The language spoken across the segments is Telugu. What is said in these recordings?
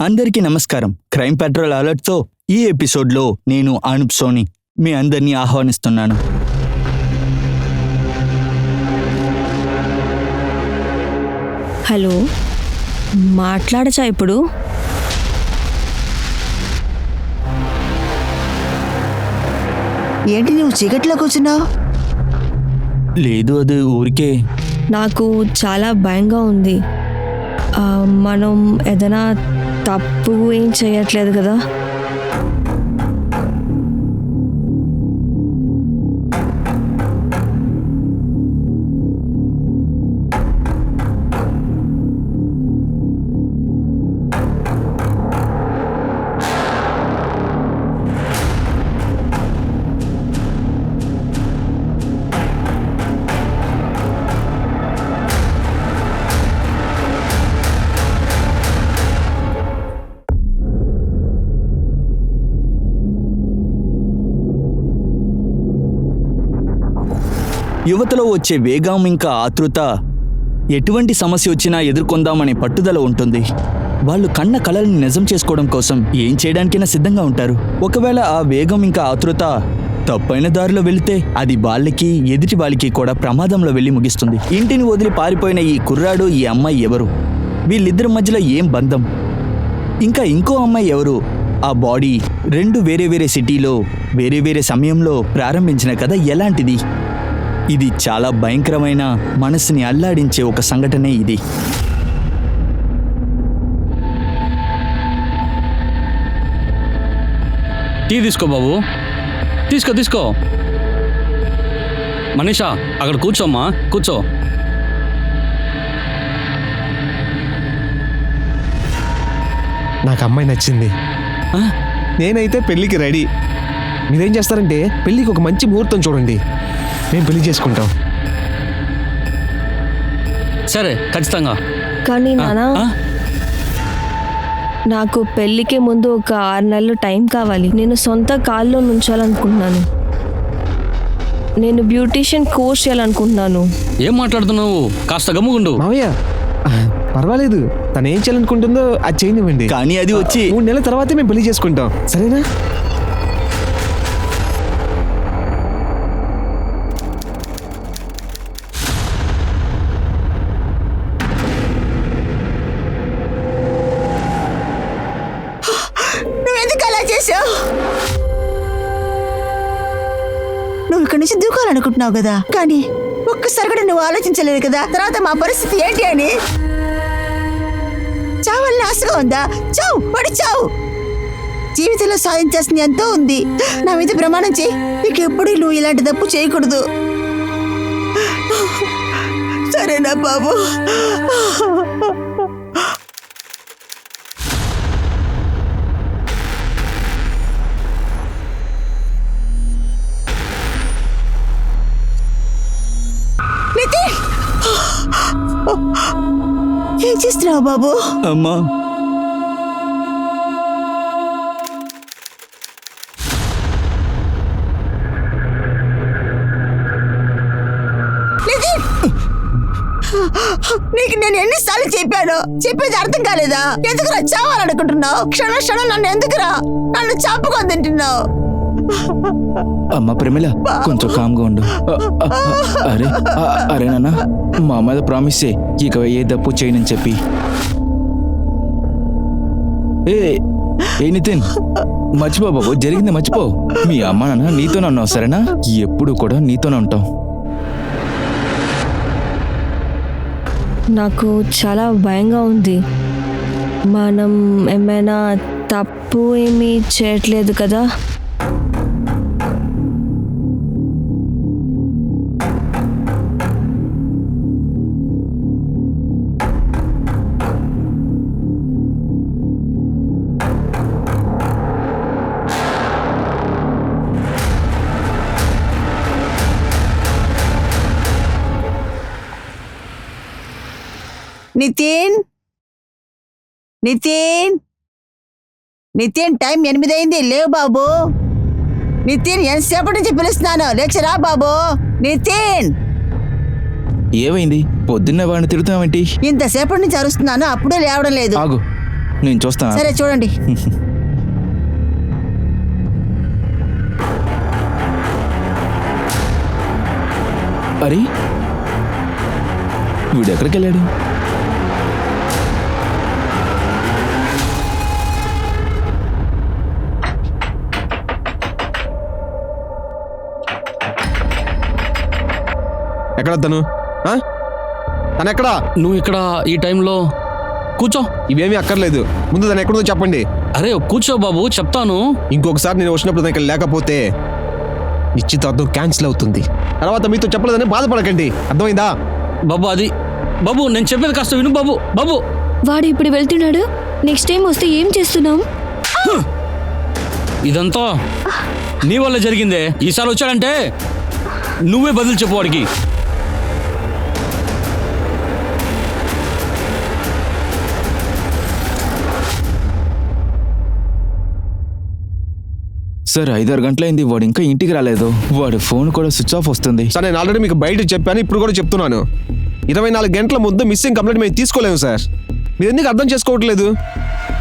అందరికీ నమస్కారం. క్రైమ్ పెట్రోల్ అలర్ట్తో ఈ ఎపిసోడ్లో నేను అనూప్ సోని మీ అందరినీ ఆహ్వానిస్తున్నాను. హలో, మాట్లాడచ్చా ఇప్పుడు? ఏంటి నువ్వు చీకట్లో కూర్చున్నావు? లేదు, అది ఊరికే. నాకు చాలా భయంగా ఉంది. మనం ఏదైనా తప్పు ఏం చేయట్లేదు కదా? యువతలో వచ్చే వేగం ఇంకా ఆతృత ఎటువంటి సమస్య వచ్చినా ఎదుర్కొందామనే పట్టుదల ఉంటుంది. వాళ్ళు కన్న కలల్ని నిజం చేసుకోవడం కోసం ఏం చేయడానికైనా సిద్ధంగా ఉంటారు. ఒకవేళ ఆ వేగం ఇంకా ఆతృత తప్పైన దారిలో వెళితే అది వాళ్ళకి ఎదుటి వాళ్ళకి కూడా ప్రమాదంలో వెళ్ళి ముగిస్తుంది. ఇంటిని వదిలి పారిపోయిన ఈ కుర్రాడు, ఈ అమ్మాయి ఎవరు? వీళ్ళిద్దరి మధ్యలో ఏం బంధం? ఇంకా ఇంకో అమ్మాయి ఎవరు? ఆ బాడీ రెండు వేరే వేరే సిటీలో వేరే వేరే సమయంలో ప్రారంభించిన కథ ఎలాంటిది? ఇది చాలా భయంకరమైన, మనసుని అల్లాడించే ఒక సంఘటనే ఇది. టీ తీసుకో బాబు, తీసుకో. మనీషా, అక్కడ కూర్చోమ్మా, కూర్చో. నాకు అమ్మాయి నచ్చింది. నేనైతే పెళ్ళికి రెడీ. మీరేం చేస్తారంటే పెళ్ళికి ఒక మంచి ముహూర్తం చూడండి, మేము పెళ్లి చేసుకుంటాం. సరే, ఖచ్చితంగా. కానీ నానా, నాకు పెళ్ళికి ముందు ఒక 6 నెలలు టైం కావాలి. నేను సొంత కాల్లో నుంచాలనుకుంటున్నాను. నేను బ్యూటీషియన్ కోర్స్ చేయాలనుకుంటున్నాను. ఏం మాట్లాడుతున్నావు? కాస్త గమ్ముగుండు. మావయ్య, పర్వాలేదు, తను ఏం చేయాలనుకుంటుందో అది చేయనివ్వండి. కానీ అది వచ్చి 3 నెలల తర్వాతే మేము పెళ్లి చేసుకుంటాం, సరేనా? నువ్వెందుకు అలా చేసావు? నువ్వు ఇక్కడి నుంచి దూకాలనుకుంటున్నావు కదా, కానీ ఒక్కసారి కూడా నువ్వు ఆలోచించలేదు కదా తర్వాత మా పరిస్థితి ఏంటి అని. చావాలని ఆశగా ఉందా? చావు, పడి చావు. జీవితంలో సాధించాల్సింది ఎంతో ఉంది. నా మీద ప్రమాణం చేయి, నీకు ఎప్పుడు నువ్వు ఇలాంటి తప్పు చేయకూడదు, సరేనా బాబు? ఏం చేస్తున్నావు బాబు? అమ్మా, నీకు నేను ఎన్నిసార్లు చెప్పాను, చెప్పేది అర్థం కాలేదా? ఎందుకురా చావాలనుకుంటున్నావు? క్షణం నన్ను ఎందుకురా నన్ను చాపుకొని తింటున్నావు? అమ్మ ప్రమిళ, కొంచెం కామ్గా ఉండు. అరే నాన్న, మా మీద ప్రామిస్ చేయి, ఇక ఏ తప్పు చేయనని చెప్పి. ఏ నితిన్, మర్చిపో బాబు, జరిగింది మర్చిపో. మీ అమ్మ నాన్న నీతోనే ఉన్నావు, సరేనా? ఎప్పుడు కూడా నీతోనే ఉంటాం. నాకు చాలా భయంగా ఉంది. మనం ఏమైనా తప్పు ఏమీ చేయట్లేదు కదా? నితిన్, టైం 8 అయింది, లేవు బాబు. నితిన్, ఎంతసేపటి నుంచి పిలుస్తున్నాను, లేచరా బాబు. నితిన్, ఏమైంది? పొద్దున్న వాడిని తిడుతున్నావేంటి? ఇంతసేపటి నుంచి అరుస్తున్నాను, అప్పుడే లేవడం లేదు. ఆగు, నేను చూస్తాను. సరే చూడండి. అరే వీడు ఎక్కడికి వెళ్ళాడు? ఎక్కడ తను? తను ఎక్కడా? నువ్వు ఇక్కడ ఈ టైంలో కూర్చో. ఇవేమీ అక్కర్లేదు, ముందు తను ఎక్కడుందో చెప్పండి. అరే కూర్చో బాబు, చెప్తాను. ఇంకొకసారి నేను వచ్చినప్పుడు తను ఇక్కడ లేకపోతే నిశ్చితార్థం క్యాన్సిల్ అవుతుంది. తర్వాత మీతో చెప్పలేదని బాధపడకండి, అర్థమైందా? బాబు అది బాబు నేను చెప్పేది కాస్త విను బాబు. బాబు వాడు ఇప్పుడు వెళ్తున్నాడు, నెక్స్ట్ టైం వస్తే ఏం చేస్తున్నాం? ఇదంతా నీ వల్ల జరిగిందే. ఈసారి వచ్చాడంటే నువ్వే బదులు చెప్పు వాడికి. సార్ 5-6 గంటలైంది, వాడు ఇంకా ఇంటికి రాలేదు. వాడి ఫోన్ కూడా స్విచ్ ఆఫ్ వస్తుంది. సార్ నేను ఆల్రెడీ మీకు బయట చెప్పాను, ఇప్పుడు కూడా చెప్తున్నాను. 24 గంటల ముందు మిస్సింగ్ కంప్లైంట్ మేము తీసుకోలేము సార్. మీరు ఎందుకు అర్థం చేసుకోవట్లేదు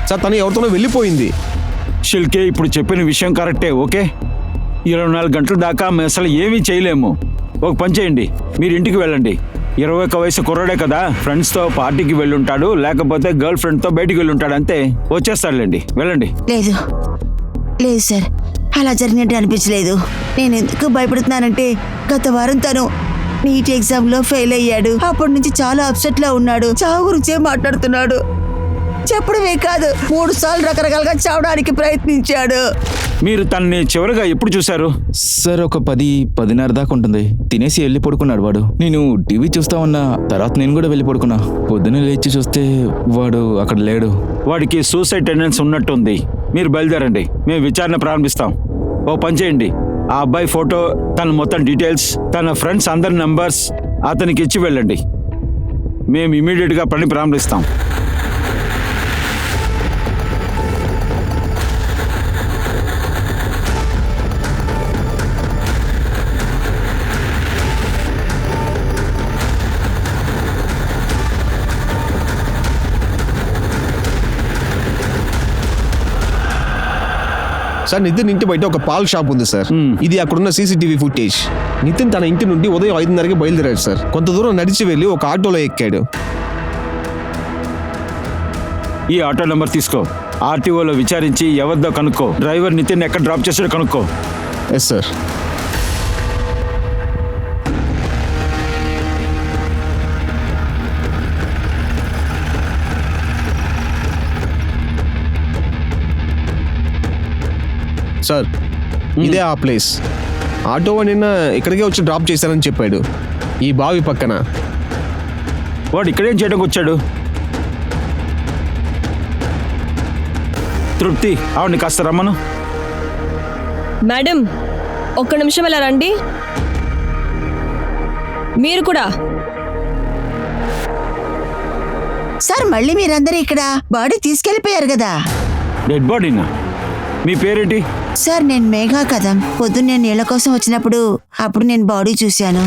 సార్? తను ఎవరితోనో వెళ్ళిపోయింది. షిల్కే ఇప్పుడు చెప్పిన విషయం కరెక్టే, ఓకే. 24 గంటల దాకా మేము అసలు ఏమీ చేయలేము. ఒక పని చేయండి, మీరు ఇంటికి వెళ్ళండి. 21 వయసు కుర్రాడే కదా, ఫ్రెండ్స్తో పార్టీకి వెళ్ళుంటాడు, లేకపోతే గర్ల్ ఫ్రెండ్తో బయటికి వెళ్ళుంటాడు, అంతే. వచ్చేస్తాడులేండి, వెళ్ళండి. లేదు లేదు సార్, అలా జరిగినట్టు అనిపించలేదు. నేను ఎందుకు భయపడుతున్నానంటే గత వారం తను నీట్ ఎగ్జామ్లో ఫెయిల్ అయ్యాడు. అప్పటి నుంచి చాలా అప్సెట్లో ఉన్నాడు. చావు గురించే మాట్లాడుతున్నాడు. చెప్పడమే కాదు, 3 సార్లు రకరకాలుగా చావడానికి ప్రయత్నించాడు. మీరు తనని చివరిగా ఎప్పుడు చూశారు? సార్ ఒక 10-10:30 దాకా ఉంటుంది. తినేసి వెళ్ళి పడుకున్నాడు వాడు. నేను టీవీ చూస్తా ఉన్నా, తర్వాత నేను కూడా వెళ్ళి పడుకున్నా. పొద్దున్నే లేచి చూస్తే వాడు అక్కడ లేడు. వాడికి సూసైడ్ టెండెన్సీ ఉన్నట్టుంది. మీరు బయలుదేరండి, మేము విచారణ ప్రారంభిస్తాం. ఓ పని చేయండి, ఆ అబ్బాయి ఫోటో, తన మొత్తం డీటెయిల్స్, తన ఫ్రెండ్స్ అందరి నంబర్స్ అతనికి ఇచ్చి వెళ్ళండి. మేము ఇమీడియట్గా పని ప్రారంభిస్తాం. సార్ నితిన్ ఇంటి బయట ఒక పాల్ షాప్ ఉంది సార్. ఇది అక్కడున్న సీసీటీవీ ఫుటేజ్. నితిన్ తన ఇంటి నుండి ఉదయం 5:30కి బయలుదేరాడు సార్. కొంత దూరం నడిచి వెళ్ళి ఒక ఆటోలో ఎక్కాడు. ఈ ఆటో నెంబర్ తీసుకో, ఆర్టీఓలో విచారించి ఎవరిదో కనుక్కో. డ్రైవర్ నితిన్ ఎక్కడ డ్రాప్ చేసాడో కనుక్కో. Yes sir. సార్ ఇదే ఆ ప్లేస్. ఆటో నిన్న ఇక్కడికే వచ్చి డ్రాప్ చేశారని చెప్పాడు, ఈ బావి పక్కన. వాడు ఇక్కడేం చేయడానికి వచ్చాడు? తృప్తి, ఆవిడని కాస్త రమ్మను. మేడం, ఒక్క నిమిషం ఇలా రండి. మీరు కూడా. సార్ మళ్ళీ మీరందరూ ఇక్కడ బాడీ తీసుకెళ్ళిపోయారు కదా. డెడ్ బాడీనా? మీ పేరేంటి? సార్ నేను మేఘా కదం. పొద్దున్న నేను నీళ్ళ కోసం వచ్చినప్పుడు అప్పుడు నేను బాడీ చూశాను.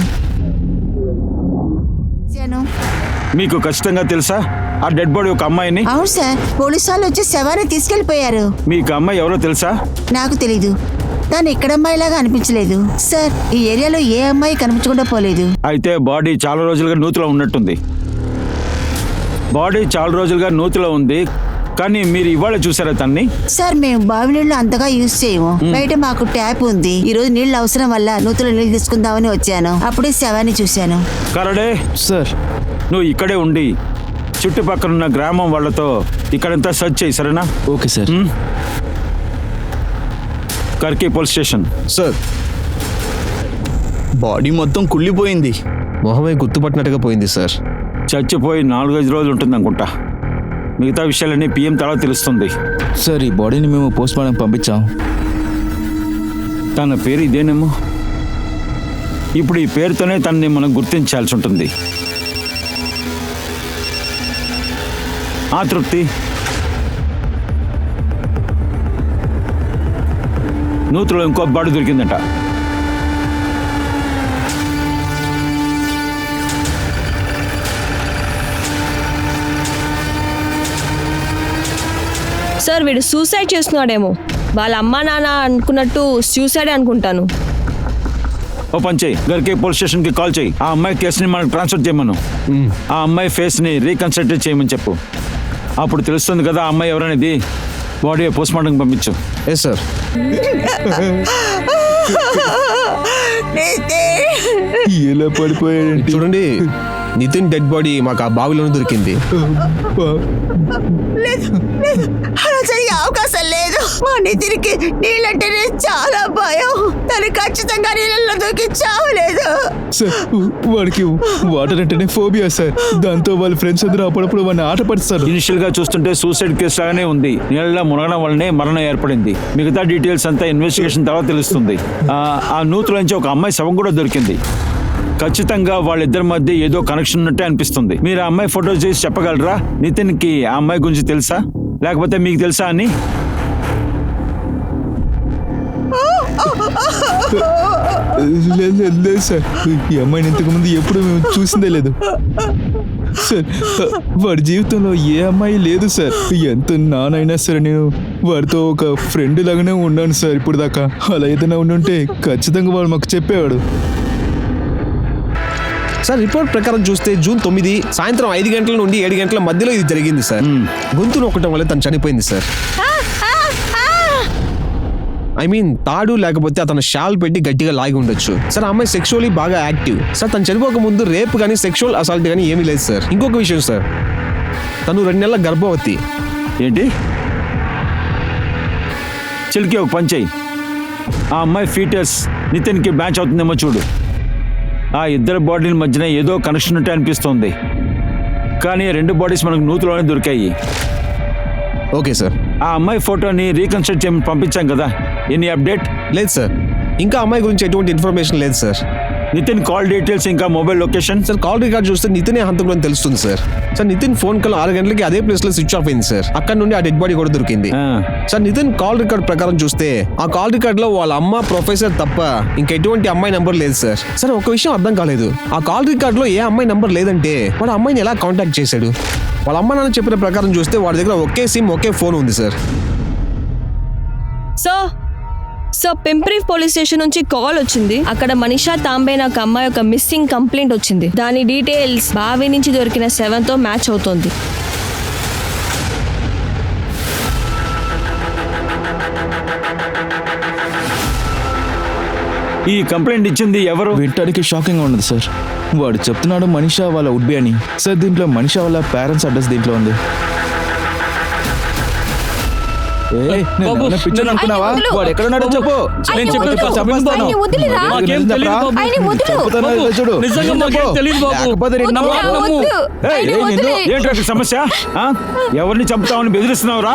మీకు ఖచ్చితంగా తెలుసా ఆ డెడ్ బాడీ ఒక అమ్మాయిని? అవును సార్, పోలీసు వాళ్ళు వచ్చి శవాన్ని తీసుకెళ్లిపోయారు. మీకు అమ్మాయి ఎవరో తెలుసా? నాకు తెలీదు. తను ఇక్కడ అమ్మాయిలాగా అనిపించలేదు సార్. ఈ ఏరియాలో ఏ అమ్మాయి కనిపించకుండా పోలేదు. అయితే బాడీ చాలా రోజులుగా నూతిలో ఉన్నట్టుంది. బాడీ చాలా రోజులుగా నూతిలో ఉంది, కానీ మీరు ఇవాళ చూసారా తన్ని? సార్ మేము బావి నీళ్లు అంతగా యూజ్ చేయము. బయట మాకు ట్యాప్ ఉంది. ఈ రోజు నీళ్లు అవసరం వల్ల నూతిలో నీళ్లు తీసుకుందామని వచ్చాను. అప్పుడే శవాన్ని చూశాను. కరడే, సార్ నువ్వు ఇక్కడే ఉండి చుట్టుపక్కల ఉన్న గ్రామం వాళ్ళతో ఇక్కడంతా సర్చ్ చేయి, సరేనా? Okay sir. Karki police station. Sir body మొత్తం కుళ్ళిపోయింది. మొహమే గుర్తుపట్టినట్టుగా పోయింది సార్. చచ్చిపోయి 4-5 రోజులు ఉంటుంది అనుకుంటా. మిగతా విషయాలన్నీ పిఎం తర్వాత తెలుస్తుంది. సార్ ఈ బాడీని మేము పోస్ట్ మార్టం పంపించాం. తన పేరు ఇదేనేమో. ఇప్పుడు ఈ పేరుతోనే తనని మనం గుర్తించాల్సి ఉంటుంది. ఆ తృప్తి, నూతులో ఇంకో బాడీ దొరికిందట. సార్ వీడు సూసైడ్ చేస్తున్నాడేమో. వాళ్ళ అమ్మా నాన్న అనుకున్నట్టు సూసైడ్ అనుకుంటాను. ఓ పని చేయి, గర్కే పోలీస్ స్టేషన్కి కాల్ చేయి. ఆ అమ్మాయి కేసుని మనకు ట్రాన్స్ఫర్ చేయమను. ఆ అమ్మాయి ఫేస్ని రీకన్స్ట్రక్ట్ చేయమని చెప్పు. అప్పుడు తెలుస్తుంది కదా ఆ అమ్మాయి ఎవరనేది. బాడీ పోస్ట్మార్టంకి పంపించు. Yes sir. ఎలా పడిపోయాడంటే చూడండి, నితిన్ డెడ్ బాడీ మాకు ఆ బావిలోనే దొరికింది. లేదు లేదు, అలా జరిగే అవకాశం లేదు. మా నితిన్కి నీళ్ళంటేనే చాలా భయం. తను ఖచ్చితంగా నీళ్ళల్లో దూకి చావలేదు. సార్ వాడికి వాటర్ అంటేనే ఫోబియా సార్. దాంతో వాళ్ళ ఫ్రెండ్స్ అందరూ అప్పుడప్పుడు వాడిని ఆట పడిస్తారు. ఇనిషియల్ గా చూస్తుంటే సూసైడ్ కేసు లాగానే ఉంది. నీళ్ళలో మునగడం వల్లనే మరణం ఏర్పడింది. మిగతా డీటెయిల్స్ అంతా ఇన్వెస్టిగేషన్ తర్వాత తెలుస్తుంది. ఆ నూతుల నుంచి ఒక అమ్మాయి శవం కూడా దొరికింది. ఖచ్చితంగా వాళ్ళిద్దరి మధ్య ఏదో కనెక్షన్ ఉన్నట్టే అనిపిస్తుంది. మీరు ఆ అమ్మాయి ఫోటో చేసి చెప్పగలరా? నితిన్కి ఆ అమ్మాయి గురించి తెలుసా, లేకపోతే మీకు తెలుసా అని? లేదు సార్, ఈ అమ్మాయిని ఇంతకుముందు ఎప్పుడు మేము చూసిందే లేదు సార్. వాడి జీవితంలో ఏ అమ్మాయి లేదు సార్. ఎంత నానైనా సరే నేను వాడితో ఒక ఫ్రెండ్ లాగానే ఉన్నాను సార్ ఇప్పుడు దాకా. అలా ఏదైనా ఉండుంటే ఖచ్చితంగా వాడు మాకు చెప్పేవాడు. సార్ రిపోర్ట్ ప్రకారం చూస్తే జూన్ 9 సాయంత్రం 5 గంటల నుండి 7 గంటల మధ్యలో ఇది జరిగింది సార్. గొంతు నొక్కటం వల్ల తను చనిపోయింది సార్. ఐ మీన్ తాడు లేకపోతే అతను షాల్ పెట్టి గట్టిగా లాగి ఉండొచ్చు సార్. ఆ అమ్మాయి సెక్షువల్లీ బాగా యాక్టివ్ సార్. తను చనిపోక ముందు రేప్ కానీ సెక్షువల్ అసాల్ట్ కానీ ఏమీ లేదు సార్. ఇంకొక విషయం సార్, తను 2 నెలల గర్భవతి. ఏంటి? చిలికి ఒక పని చెయ్యి. ఆ అమ్మాయి ఫీటర్స్ నితిన్కి మ్యాచ్ అవుతుందేమో చూడు. ఆ ఇద్దరు బాడీల మధ్యన ఏదో కనెక్షన్ ఉంటే అనిపిస్తోంది. కానీ 2 బాడీస్ మనకు నూతులోనే దొరికాయి. Okay sir. ఆ అమ్మాయి ఫోటోని రీకన్స్ట్రక్ట్ చేయమని పంపించాం కదా, ఎనీ అప్డేట్? లేదు సార్, ఇంకా అమ్మాయి గురించి ఎటువంటి ఇన్ఫర్మేషన్ లేదు సార్. నితిన్ కాల్ డీటెయిల్స్ ఇంకా mobile location? Sir call record చూస్తే నితినే హంతకుడు అని తెలుస్తుంది sir. Sir Nitin phone call 6 గంటలకి అదే ప్లేస్ లో స్విచ్ ఆఫ్ అయింది సార్. అక్కడ నుండి ఆ డెడ్ బాడీ కూడా దొరికింది సార్. నితిన్ కాల్ రికార్డ్ ప్రకారం చూస్తే ఆ కాల్ రికార్డ్ లో వాళ్ళ అమ్మ ప్రొఫెసర్ తప్ప ఇంకా ఎటువంటి అమ్మాయి నంబర్ లేదు సార్. సార్ ఒక విషయం అర్థం కాలేదు, ఆ కాల్ రికార్డ్ లో ఏ అమ్మాయి నంబర్ లేదంటే వాడు అమ్మాయిని ఎలా కాంటాక్ట్ చేశాడు? వాళ్ళ అమ్మ నాన్న చెప్పిన ప్రకారం చూస్తే వాడి దగ్గర ఒకే సిమ్ ఒకే ఫోన్ ఉంది sir. So Pimpri police station నుంచి కాల్ వచ్చింది. అక్కడ మనీషా తాంబే నాకు అమ్మాయి ఒక మిస్సింగ్ కంప్లైంట్ వచ్చింది. దాని డీటెయిల్స్ బావి నుంచి దొరికిన శవంతో మ్యాచ్ అవుతోంది. ఈ కంప్లైంట్ ఇచ్చింది ఎవరు? వినటానికి షాకింగ్ గా ఉన్నది సార్. వాడు చెప్తున్నాడు మనీషా వాళ్ళ వుడ్ బి అని సార్. దీంట్లో మనీషా వాళ్ళ పేరెంట్స్ అడ్రస్ దీంట్లో ఉంది. బాబు, అనుకున్నావా? వాడు ఎక్కడున్నాడో చెప్పు. నేను చెప్పేది కాస్త విను. మాకేం తెలీదు బాబు. చూడు, నిజంగా మాకేం తెలీదు బాబు. లేకపోతే నిన్ను నమ్ము. ఏంటి సమస్య? ఎవరిని చంపుతామని బెదిరిస్తున్నావురా?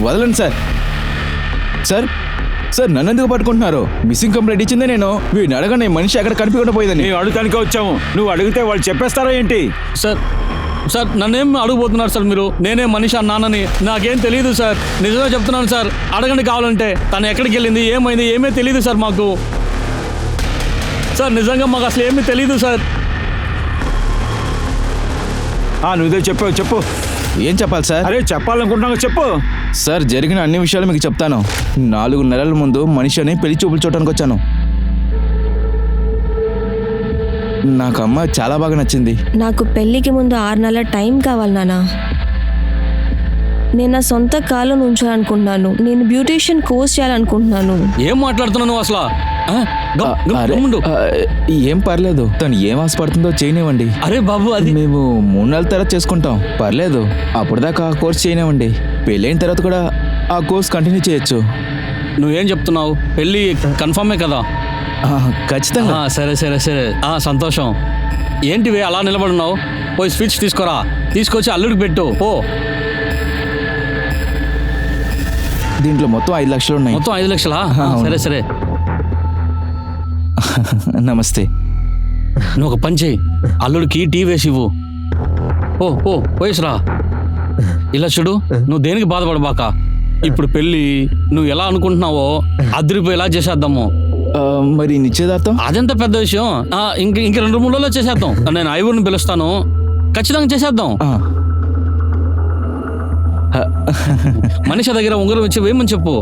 వదలండి సార్. సార్ సార్ నన్ను ఎందుకు పట్టుకుంటున్నారు? మిస్సింగ్ కంప్లైంట్ ఇచ్చిందే నేను. వీడిని అడగండి మనిషి ఎక్కడ కనిపించకుండా పోయిందని. మేము అడుగుతానికే వచ్చాము. నువ్వు అడిగితే వాళ్ళు చెప్పేస్తారా ఏంటి? సార్ నన్నేం అడుగుపోతున్నారు సార్ మీరు? నేనే మనిషి అన్నానని నాకేం తెలియదు సార్. నిజంగా చెప్తున్నాను సార్. అడగండి కావాలంటే. తను ఎక్కడికి వెళ్ళింది, ఏమైంది, ఏమీ తెలియదు సార్ మాకు. సార్ నిజంగా మాకు అసలు ఏమీ తెలియదు సార్. నువ్వే చెప్పు. ఏం చెప్పాలి సార్? అరే చెప్పాలనుకుంటున్నావు చెప్పు. సార్ జరిగిన అన్ని విషయాలు మీకు చెప్తాను. 4 నెలల ముందు మనిషిని పెళ్లి చూపులు చూడటానికి వచ్చాను. నాకు అమ్మ చాలా బాగా నచ్చింది. నాకు పెళ్లికి ముందు 6 నెలల టైం కావాలి నాన్న. నేను నా సొంత కాళ్ళు నుంచాలనుకుంటున్నాను. నేను బ్యూటీషియన్ కోర్స్ చేయాలనుకుంటున్నాను. ఏం మాట్లాడుతున్నావు నువ్వు అసలు? ఏం పర్లేదు, తను ఏం ఆశపడుతుందో చేయనివ్వండి. అరే బాబు, అది మేము 3 నెలల తర్వాత చేసుకుంటాం, పర్లేదు. అప్పుడు దాకా ఆ కోర్స్ చేయనివ్వండి. పెళ్ళైన తర్వాత కూడా ఆ కోర్స్ కంటిన్యూ చేయొచ్చు. నువ్వేం చెప్తున్నావు? పెళ్ళి కన్ఫర్మే కదా? ఖచ్చితంగా. సరే సంతోషం. ఏంటివి అలా నిలబడున్నావు? పోయి స్విచ్ తీసుకోరా, తీసుకొచ్చి అల్లుడికి పెట్టు. ఓ దీంట్లో మొత్తం 5 లక్షలు ఉన్నాయి. మొత్తం 5 లక్షలా? సరే. నమస్తే. నువ్వు ఒక పని చేయి, అల్లుడికి టీ వేసి ఇవ్వు. పోయేసిరా. ఇలా చూడు, నువ్వు దేనికి బాధపడబాక. ఇప్పుడు పెళ్ళి నువ్వు ఎలా అనుకుంటున్నావో అదిరిపోయేలా చేసేద్దాము. మరి నిశ్చయదార్థం? అదెంత పెద్ద విషయం. ఇంక 2-3 రోజుల్లో చేసేద్దాం. నేను ఐవూరిని పిలుస్తాను, ఖచ్చితంగా చేసేద్దాం. మనిషి దగ్గర ఉంగరం వచ్చి వేయమని చెప్పు.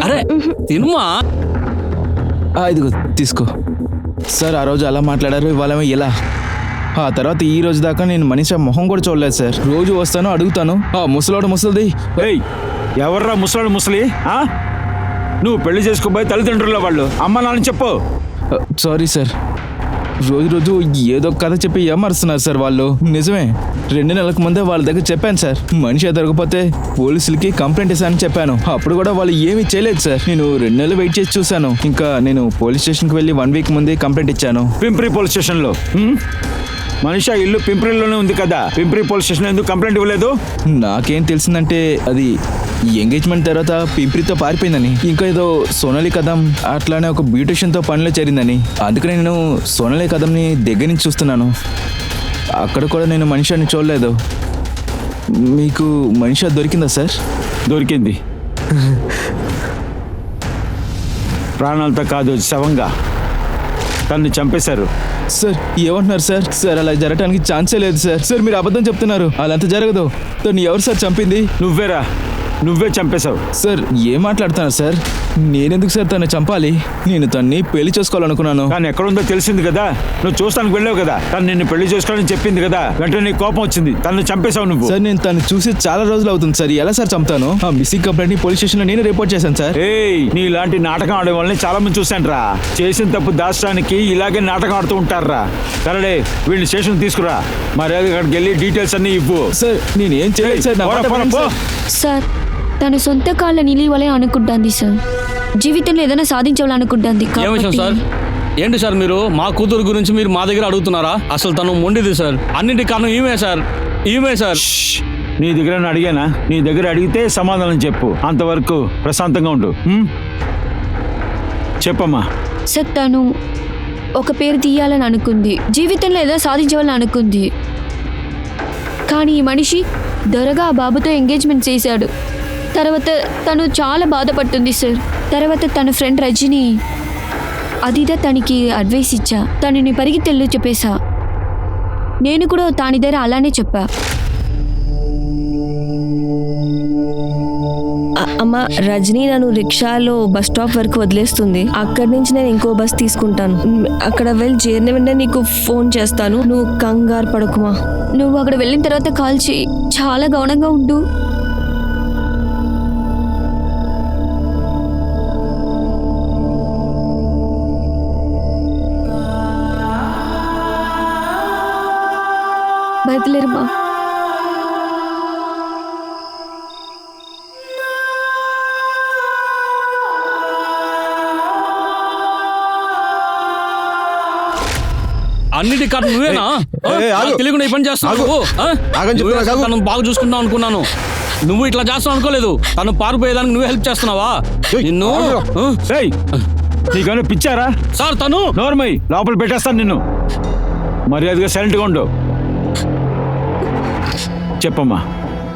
అరే తినుమా. ఇదిగో తీసుకో సార్. ఆ రోజు అలా మాట్లాడారు, ఇవాళ ఇలా. ఆ తర్వాత ఈ రోజు దాకా నేను మనిషి మొహం కూడా చూడలేదు సార్. రోజు వస్తాను, అడుగుతాను, ముసలోడు ముసలిది. ఏయ్, ఎవర్రా ముసలాడు ముసలి? నువ్వు పెళ్లి చేసుకోబోయే తల్లిదండ్రుల వాళ్ళు, అమ్మ నాన్న చెప్పు. సారీ సార్, రోజు రోజు ఏదో కథ చెప్పి ఏమరుస్తున్నారు సార్ వాళ్ళు. నిజమే, 2 నెలలకు ముందే వాళ్ళ దగ్గర చెప్పాను సార్, మనిషి దొరకపోతే పోలీసులకి కంప్లైంట్ ఇస్తానని చెప్పాను. అప్పుడు కూడా వాళ్ళు ఏమీ చేయలేదు సార్. నేను 2 నెలలు వెయిట్ చేసి చూశాను. ఇంకా నేను పోలీస్ స్టేషన్కి వెళ్ళి 1 వీక్ ముందే కంప్లైంట్ ఇచ్చాను. పింప్రి పోలీస్ స్టేషన్లో. మనిషి ఇల్లు పింప్రిలోనే ఉంది కదా, పింప్రి పోలీస్ స్టేషన్ ఎందుకు కంప్లైంట్ ఇవ్వలేదు? నాకేం తెలిసిందంటే అది ఎంగేజ్మెంట్ తర్వాత పింప్రితో పారిపోయిందని, ఇంకా ఏదో సోనాలి కదం అట్లానే ఒక బ్యూటిషియన్తో పనిలో చేరిందని. అందుకని నేను సోనాలి కదంని దగ్గర నుంచి చూస్తున్నాను. అక్కడ కూడా నేను మనిషిని చూడలేదు. మీకు మనిషి దొరికిందా సార్? దొరికింది. ప్రాణాలతో కాదు, శవంగా. తన్ని చంపేశారు. సార్ ఏమంటున్నారు సార్? సార్ అలా జరగడానికి ఛాన్సే లేదు సార్. సార్ మీరు అబద్ధం చెప్తున్నారు, అలా అంత జరగదు. తను ఎవరు సార్ చంపింది? నువ్వేరా, నువ్వే చంపేశావు. సార్ ఏం మాట్లాడుతున్నారు సార్? నేనెందుకు సార్ తను చంపాలి? నేను తన్ని పెళ్లి చేసుకోవాలనుకున్నాను. కానీ ఎక్కడుందో తెలిసింది కదా, నువ్వు చూస్తానికి వెళ్ళావు కదా, తను నిన్ను పెళ్లి చేసుకోవాలని చెప్పింది కదా, వెంటనే నీకు కోపం వచ్చింది, తను చంపేశావు నువ్వు. సార్ నేను తను చూసి చాలా రోజులు అవుతుంది సార్, ఎలా సార్ చంపుతాను? ఆ మిస్సింగ్ కంప్లైంట్ పోలీస్ స్టేషన్ లో నేను రిపోర్ట్ చేశాను సార్. ఏయ్, నీ ఇలాంటి నాటకం ఆడే వాళ్ళని చాలా మంది చూశాను రా. చేసిన తప్పు దాచడానికి ఇలాగే నాటకం ఆడుతూ ఉంటారా. సరేలే, వీళ్ళని స్టేషన్ తీసుకురా, మరి అక్కడికి వెళ్ళి డీటెయిల్స్ అన్ని ఇవ్వు. సార్ నేను ఏం చేయలేదు సార్. నా మాట వినండి సార్. సార్ తన సొంత కాళ్ళ నిలివాలే అనుకుంటాంది సార్. జీవితంలో ఏదైనా సాధించాలనుకుంటుంది. ఏం విషయం సార్? ఏంటి సార్ మీరు మా కూతురు గురించి మీరు మా దగ్గర అడుగుతున్నారా? అసలు తను మొండిది సార్. అన్నింటి కారణం ఈమె సార్, ఈమె సార్. నీ దగ్గర అడిగానా? నీ దగ్గర అడిగితే సమాధానం చెప్పు, అంతవరకు ప్రశాంతంగా ఉండు. చెప్పమ్మా. సార్ తను ఒక పేరు తీయాలని అనుకుంది, జీవితంలో ఏదో సాధించాలని అనుకుంది. కానీ ఈ మనిషి దొరగా ఆ బాబుతో ఎంగేజ్మెంట్ చేశాడు. తర్వాత తను చాలా బాధపడుతుంది సార్. తర్వాత తన ఫ్రెండ్ రజని అదిదా తనకి అడ్వైస్ ఇచ్చా, తనని పరిగెత్తెళ్ళు చెప్పేశా. నేను కూడా తాని దగ్గర అలానే చెప్పా. అమ్మ, రజనీ నన్ను రిక్షాలో బస్ స్టాప్ వరకు వదిలేస్తుంది. అక్కడి నుంచి నేను ఇంకో బస్ తీసుకుంటాను. అక్కడ వెళ్ళి చేరిన వెంటనే నీకు ఫోన్ చేస్తాను. నువ్వు కంగారు పడకుమా. నువ్వు అక్కడ వెళ్ళిన తర్వాత కాల్ చేయి. చాలా గౌనంగా ఉండు. బయలుదేరమ్మా. అన్నిటి కారణం నువ్వేనా? తెలియకుండా ఈ పని చేస్తున్నావు. తను బాగా చూసుకుంటావు అనుకున్నాను, నువ్వు ఇట్లా చేస్తావు అనుకోలేదు. తను పారిపోయేదానికి నువ్వే హెల్ప్ చేస్తున్నావా? నిన్ను నీకన్నా పిచ్చారా సార్? తను నోర్మై, లోపల పెట్టేస్తాను నిన్ను. మర్యాదగా సైలెంట్గా ఉండు. చెప్పమ్మా.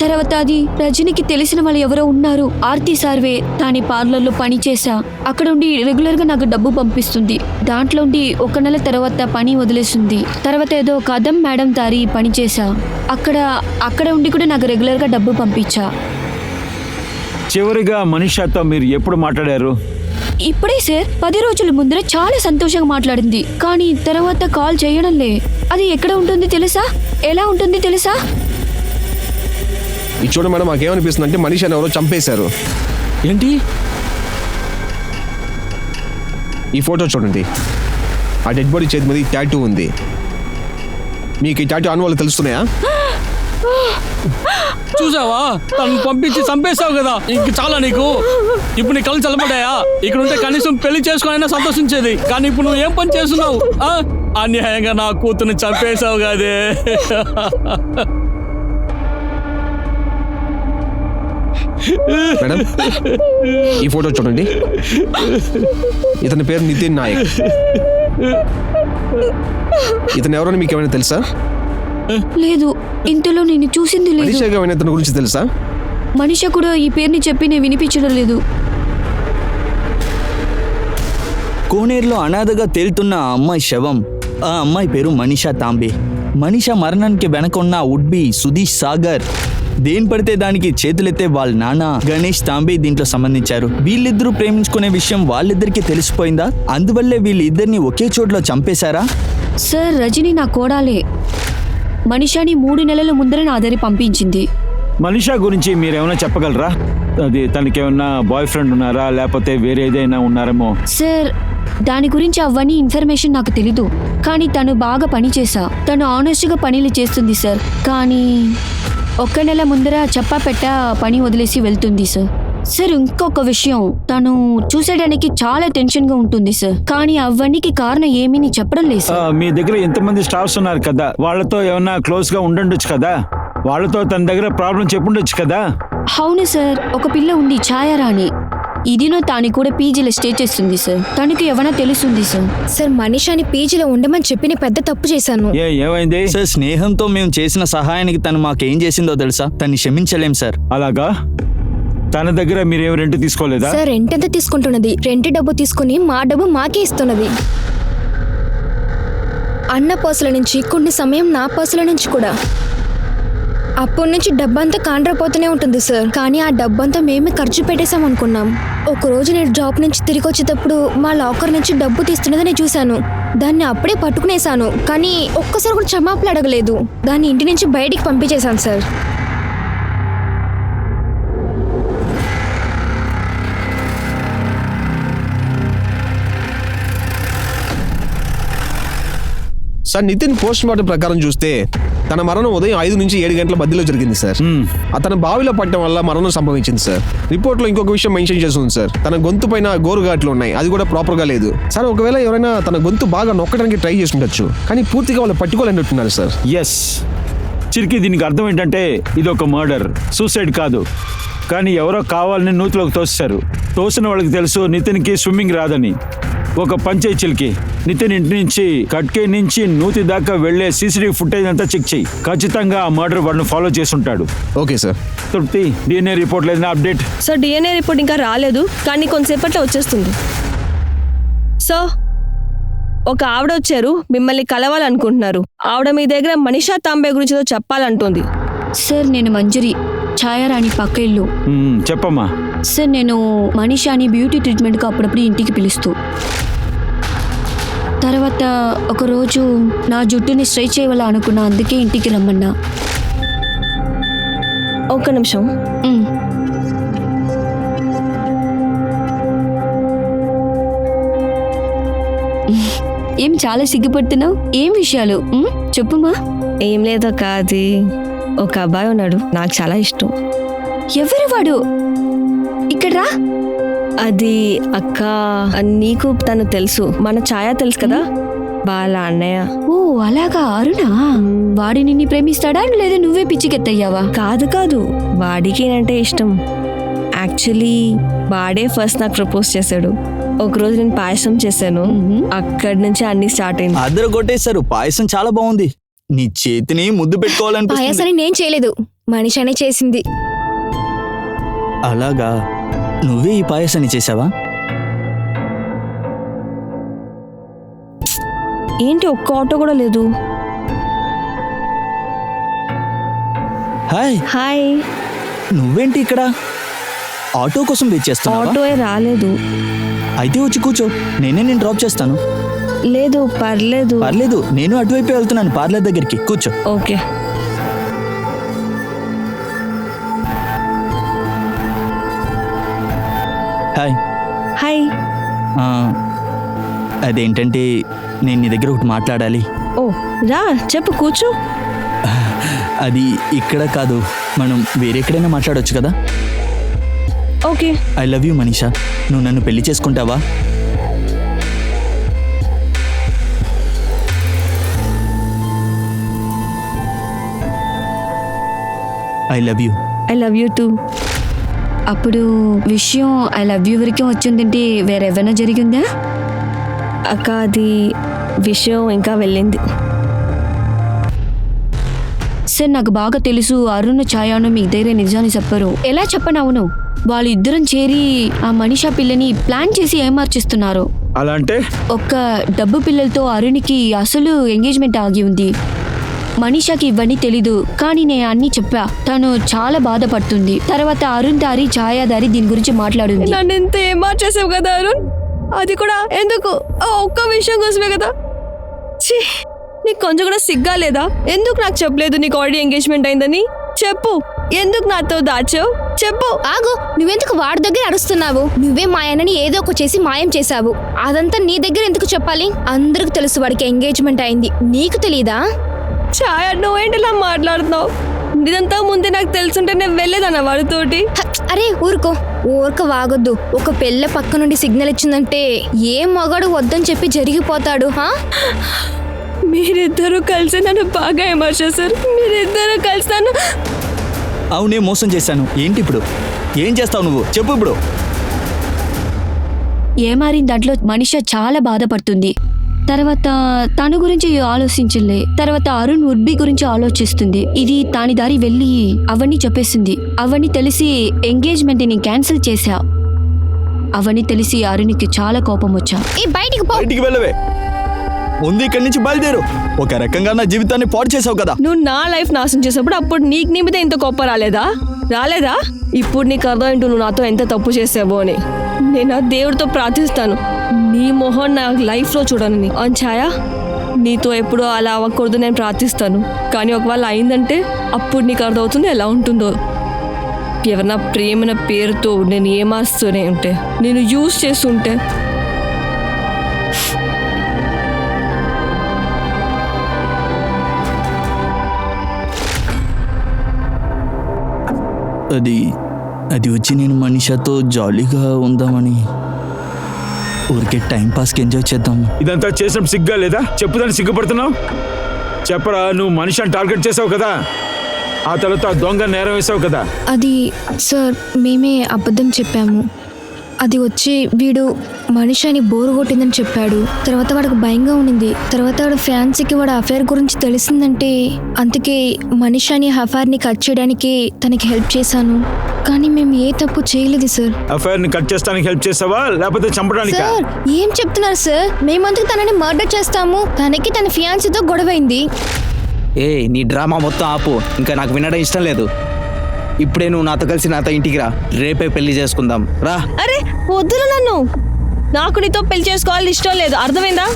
తర్వాత అది రజనికి తెలిసిన వాళ్ళు ఎవరో ఉన్నారు. ఆర్తి సార్వే తాని పార్లర్లో పని చేశా. అక్కడ ఉండి రెగ్యులర్గా నాకు డబ్బు పంపిస్తుంది. దాంట్లో ఉండి 1 నెల తర్వాత పని వదిలేస్తుంది. తర్వాత ఏదో కదం మేడం తారి పని చేశా. అక్కడ ఉండి కూడా నాకు రెగ్యులర్గా డబ్బు పంపించా. చివరిగా మనిషాతో మీరు ఎప్పుడు మాట్లాడారు? ఇప్పుడే సార్, 10 రోజుల ముందర చాలా సంతోషంగా మాట్లాడింది. కానీ తర్వాత కాల్ చేయడంలే. అది ఎక్కడ ఉంటుంది తెలుసా? ఎలా ఉంటుంది తెలుసా? ఇది చూడ మేడం, మాకేమనిపిస్తుంది అంటే మనిషి అని ఎవరో చంపేశారు. ఏంటి? ఈ ఫోటో చూడండి, ఆ డెడ్ బాడీ చేతి మీద టాటూ ఉంది. మీకు ఈ టాటూ అనుభవాలు తెలుస్తున్నాయా? చూసావా, తను పంపించి చంపేశావు కదా, ఇంక చాలా నీకు. ఇప్పుడు నీ కళ్ళు చల్లబడ్డాయా? ఇక్కడ ఉంటే కనీసం పెళ్లి చేసుకోనైనా సంతోషించేది. కానీ ఇప్పుడు నువ్వు ఏం పని చేస్తున్నావు? అన్యాయంగా నా కూతుర్ని చంపేశావు కదే. మేడం, ఈ ఫోటో చూడండి. ఇతని పేరు నితిన్ నాయక్. ఇతను ఎవరని మీకు ఏమైనా తెలుసా? లేదు, ఇంతలో నేను చూసింది లేదు. మనిషిగా ఏమైనా ఇతని గురించి తెలుసా? మనిషి కూడా ఈ పేరుని చెప్పి నేను వినిపించడం లేదు. కోనేరులో అనాథగా తేలుతున్న ఆ అమ్మాయి శవం. ఆ అమ్మాయి పేరు మనీషా తాంబే. మనీషా మరణానికి వెనక ఉన్న వుడ్బి సుధీష్ సాగర్. దేని పడితే దానికి చేతులెత్తే వాళ్ళ నాన్న గణేష్ తాంబే దీంట్లో సంబంధించారు. వీళ్ళిద్దరూ ప్రేమించుకునే విషయం వాళ్ళిద్దరికీ తెలిసిపోయిందా? అందువల్లే వీళ్ళిద్దరిని ఒకే చోట్లో చంపేశారా? సార్, రజని నా కోడాలే. మనిషాని 3 నెలల ముందర నా దగ్గర పంపించింది. మనీషా గురించి మీరేమైనా చెప్పగలరా? అది తనకేమన్నా బాయ్ ఫ్రెండ్ ఉన్నారా, లేకపోతే వేరే ఏదైనా ఉన్నారేమో? సార్, దాని గురించి అవన్నీ ఇన్ఫర్మేషన్ నాకు తెలీదు. కానీ తను బాగా పని చేశా. తను ఆనెస్ట్గా పనులు చేస్తుంది సార్. కానీ 1 నెల ముందర చెప్పా పని వదిలేసి వెళ్తుంది సార్. సార్, ఇంకొక విషయం, తను చూసేయడానికి చాలా టెన్షన్గా ఉంటుంది సార్. కానీ అవన్నీకి కారణం ఏమీ చెప్పడం లేదు సార్. మీ దగ్గర ఎంతమంది స్టాఫ్స్ ఉన్నారు కదా, వాళ్ళతో ఏమన్నా క్లోజ్గా ఉండుండొచ్చు కదా, వాళ్ళతో తన దగ్గర ప్రాబ్లం చెప్పుండొచ్చు కదా. అవును సార్, ఒక పిల్ల ఉంది ఛాయారాణి. ఇదినో తాను కూడా పీజీలో స్టే చేస్తుంది సార్. తనకు ఏమైనా తెలుస్తుంది సార్. సార్, మనీషాని పీజీలో ఉండమని చెప్పి నేను పెద్ద తప్పు చేశాను. ఏమైంది? సార్, స్నేహంతో మేము చేసిన సహాయానికి తను మాకేం చేసిందో తెలుసా? తన్ని క్షమించలేం సార్. అలాగా? తన దగ్గర మీరేం రెంట్ తీసుకోలేదా? సార్, రెంట్ ఎంత తీసుకుంటున్నది? రెంట్ డబ్బు తీసుకుని మా డబ్బు మాకే ఇస్తున్నది. అన్న పర్సుల నుంచి, కొన్ని సమయం నా పర్సుల నుంచి కూడా. అప్పటి నుంచి డబ్బంతా కాండ్రపోతూనే ఉంటుంది సార్. కానీ ఆ డబ్బంతా మేమే ఖర్చు పెట్టేశాం అనుకున్నాం. ఒకరోజు నేను జాబ్ నుంచి తిరిగి వచ్చేటప్పుడు మా లాకర్ నుంచి డబ్బు తీస్తున్నదని చూశాను. దాన్ని అప్పుడే పట్టుకునేశాను. కానీ ఒక్కసారి కూడా క్షమాపణ అడగలేదు. దాన్ని ఇంటి నుంచి బయటికి పంపించేశాను sir. Sir, Nitin post mortem ప్రకారం చూస్తే తన మరణం ఉదయం 5 నుంచి 7 గంటల మధ్యలో జరిగింది సార్. అతను బావిలో పడటం వల్ల మరణం సంభవించింది సార్. రిపోర్ట్ లో ఇంకొక విషయం మెన్షన్ చేస్తుంది సార్. తన గొంతు పైన గోరుగాట్లు ఉన్నాయి, అది కూడా ప్రాపర్ గా లేదు సార్. ఒకవేళ ఎవరైనా తన గొంతు బాగా నొక్కడానికి ట్రై చేసి ఉండొచ్చు, కానీ పూర్తిగా వాళ్ళు పట్టుకోలేనట్టున్నారు సార్. ఎస్ చిరికి, దీనికి అర్థం ఏంటంటే ఇది ఒక మర్డర్, సూసైడ్ కాదు. కానీ ఎవరో కావాలని నూతిలోకి తోసేశారు. తోసిన వాళ్ళకి తెలుసు నితిన్కి స్విమ్మింగ్ రాదని. ఒక పంచే చిలికి, నితిన్ ఇంటి నుంచి కట్కే నుంచి నూతి దాకా వెళ్లే సీసీటీవీ ఫుటేజ్ అంతా చెక్ చేయి. ఖచ్చితంగా ఆ మర్డర్ వాడిని ఫాలో చేసి ఉంటాడు. Okay sir. తృప్తి, డిఎన్ఏ రిపోర్ట్ లేదా అప్డేట్? సార్, డిఎన్ఏ రిపోర్ట్ ఇంకా రాలేదు, కానీ కొంతసేపట్లో వచ్చేస్తుంది. సో ఒక ఆవిడ వచ్చారు, మిమ్మల్ని కలవాలనుకుంటున్నారు. ఆవిడ మీ దగ్గర మనీషా తాంబే గురించి ఏదో చెప్పాలంటుంది. సార్, నేను మంజరి, ఛాయారాణి పక్క ఇల్లు. చెప్పమ్మా. సార్, నేను మనీషాని బ్యూటీ ట్రీట్మెంట్కి అప్పుడప్పుడు ఇంటికి పిలుస్తూ, తర్వాత ఒకరోజు నా జుట్టుని స్ట్రైట్ చేయాలా అనుకున్నా. అందుకే ఇంటికి రమ్మన్నా. ఒక్క నిమిషం. ఏం చాలా సిగ్గుపడుతున్నావు? ఏం విషయాలు చెప్పుమా. ఏం లేదో కాదు, ఒక అబ్బాయి ఉన్నాడు, నాకు చాలా ఇష్టం. ఎవరు వాడు? ఇక్కడ రా. అది అక్క, నీకు తను తెలుసు, మన ఛాయ తెలుసు కదా, వాళ్ళ అన్నయ్య. ఓ అలాగా, అరుణా. వాడి నిన్ను ప్రేమిస్తాడా లేదా నువ్వే పిచ్చికెత్తయ్యావా? కాదు, వాడికి అంటే ఇష్టం. యాక్చువల్లీ వాడే ఫస్ట్ నాకు ప్రపోజ్ చేశాడు. ఒకరోజు నేను పాయసం చేశాను, అక్కడి నుంచి అన్ని స్టార్ట్ అయింది. అద్దరు కొట్టేశారు. పాయసం చాలా బాగుంది. నీ చేతిని ముద్దు పెట్టుకోవాలనిపిస్తుంది. పాయసాన్ని నేను చేయలేదు, మనీషానే చేసింది. అలాగా, నువ్వే ఈ పాయసాన్ని చేసావా? ఏంటి, ఒక్క ఆటో కూడా లేదు. హాయ్. హాయ్. నువ్వేంటి ఇక్కడ? ఆటో కోసం వెయిట్ చేస్తున్నావా? ఆటోయే రాలేదు. అయితే వచ్చి కూర్చో, నేను డ్రాప్ చేస్తాను. లేదు, పర్లేదు, నేను అటువైపే వెళ్తున్నాను, పార్లర్ దగ్గరికి. కూర్చో. ఓకే. హాయ్. హాయ్. అదేంటంటే నేను నీ దగ్గర ఒకటి మాట్లాడాలి. ఓ రా, చెప్పు, కూర్చో. అది ఇక్కడ కాదు, మనం వేరెక్కడైనా మాట్లాడొచ్చు కదా. Okay. I love you Manisha. నువ్వు నన్ను పెళ్లి చేసుకుంటావా? I love you. I love you two. అప్పుడు విషయం ఐ లవ్ యూ వరకే వచ్చిందంటే వేరేమైనా జరిగిందా? అక్క, అది విషయం ఇంకా వెళ్ళింది. సార్, నాకు బాగా తెలుసు అరుణ్ ఛాయాను మీ దగ్గర నిజాన్ని చెప్పరు. ఎలా చెప్పను? అవును, వాళ్ళిద్దరం చేరి ఆ మనీషా పిల్లని ప్లాన్ చేసి ఏమార్చిస్తున్నారు. అలా అంటే ఒక్క డబ్బు పిల్లలతో అరుణ్కి అసలు ఎంగేజ్మెంట్ ఆగి ఉంది. మనీషాకి ఇవన్నీ తెలీదు, కానీ నేను అన్నీ చెప్పా. తను చాలా బాధపడుతుంది. తర్వాత అరుణ్ దారి ఛాయాదారి దీని గురించి మాట్లాడింది. నన్ను ఎంత ఏం మార్చేసావు కదా అరుణ్, అది కూడా ఎందుకు? ఆ ఒక్క విషయం కోసమే కదా. ఛీ, నీకు కొంచెం కూడా సిగ్గా లేదా? ఎందుకు నాకు చెప్పలేదు నీకు ఆల్రెడీ ఎంగేజ్మెంట్ అయిందని? చెప్పు, ఎందుకు నాతో దాచావు? చెప్పు. ఆగు, నువ్వెందుకు వాడి దగ్గర అరుస్తున్నావు? నువ్వే మా ఆయనని ఏదో ఒక చేసి మాయం చేశావు. అదంతా నీ దగ్గర ఎందుకు చెప్పాలి? అందరికి తెలుసు వాడికి ఎంగేజ్మెంట్ అయింది, నీకు తెలీదా? ఛాయ, నువ్వేంటి ఇలా మాట్లాడుతున్నావు? ఇదంతా ముందే నాకు తెలుసుంటే నేను వెళ్ళేదన్న వాడితోటి. అరే ఊరుకో, ఊరక వాగొద్దు. ఒక పెళ్ళ పక్క నుండి సిగ్నల్ ఇచ్చిందంటే ఏ మగాడు వద్దని చెప్పి జరిగిపోతాడు. మీరిద్దరూ కలిసి నన్ను బాగా విమర్శిస్తారు. మీరిద్దరూ కలిసి నన్ను అవునే మోసం చేశాను. ఏంటి ఇప్పుడు? ఏం చేస్తావు నువ్వు? చెప్పు ఇప్పుడు. ఏమారిన దాంట్లో మనీషా చాలా బాధపడుతుంది. తర్వాత తన గురించి ఆలోచించలే. తర్వాత అరుణ్ ఉర్బి గురించి ఆలోచిస్తుంది. ఇది తాని దారి వెళ్ళి అవన్నీ చెప్పేసింది. అవన్నీ తెలిసి ఎంగేజ్మెంట్ ని క్యాన్సిల్ చేశా. అవన్నీ తెలిసి అరుణ్కి చాలా కోపం వచ్చా. బయటికి పో. బయటికి వెళ్ళవే, ముందు ఇక్కడి నుంచి బయలుదేరు. ఒక రకంగా నా జీవితాన్ని పాడు చేసావు కదా. నువ్వు నా లైఫ్ నాశనం చేసినప్పుడు అప్పుడు నీకు నీ మీద ఇంత కోపం రాలేదా? ఇప్పుడు నీకు అర్థమైంటు నువ్వు నాతో ఎంత తప్పు చేసావో అని. నేను ఆ దేవుడితో ప్రార్థిస్తాను నీ మొహం నా లైఫ్లో చూడనని. ఛాయ, నీతో ఎప్పుడూ అలా అవ్వకూడదు నేను ప్రార్థిస్తాను. కానీ ఒకవేళ అయిందంటే అప్పుడు నీకు అర్థమవుతుంది ఎలా ఉంటుందో. ఎవరన్నా ప్రేమన పేరుతో నేను ఏమాస్తూనే ఉంటే, నేను యూజ్ చేస్తుంటే. అది వచ్చి నేను మనీషాతో జాలీగా ఉందామని, ఊరికే టైంపాస్కి ఎంజాయ్ చేద్దాం. ఇదంతా చేసిన సిగ్గా లేదా? చెప్పుదాన్ని సిగ్గుపడుతున్నావు? చెప్పరా, నువ్వు మనిషిని టార్గెట్ చేసావు కదా, ఆ తర్వాత దొంగ నేరం వేసావు కదా. అది సార్, మేమే అబద్ధం చెప్పాము. అది వచ్చి వీడు మనిషిని బోరు కొట్టిందని చెప్పాడు. తర్వాత వాడికి భయంగా ఉండింది. తర్వాత వాడు ఫ్యాన్సీకి వాడు అఫైర్ గురించి తెలిసిందంటే అందుకే మనిషిని అఫైర్ని కట్ చేయడానికి తనకి హెల్ప్ చేశాను. కానీ మేము ఏ తప్పు చేయలేదు సార్. అఫైర్ ని కట్ చేస్తానికి హెల్ప్ చేసావా లేకపోతే చంపడానికి? సార్ ఏం చెప్తున్నారు సార్? మేమందుకు తనని మర్డర్ చేస్తాము. తనకి తన ఫియాన్సీతో గొడవైంది. నీ డ్రామా మొత్తం ఆపు. ఇంకా నాకు వినడం ఇష్టం లేదు. ఇప్పుడే నువ్వు నాతో కలిసి నాతో ఇంటికి రా. రేపే పెళ్లి చేసుకుందాం రా. అరే వద్దులు నన్ను. నాకు నీతో పెళ్లి చేసుకోవాలని ఇష్టం లేదు, అర్థమైందా?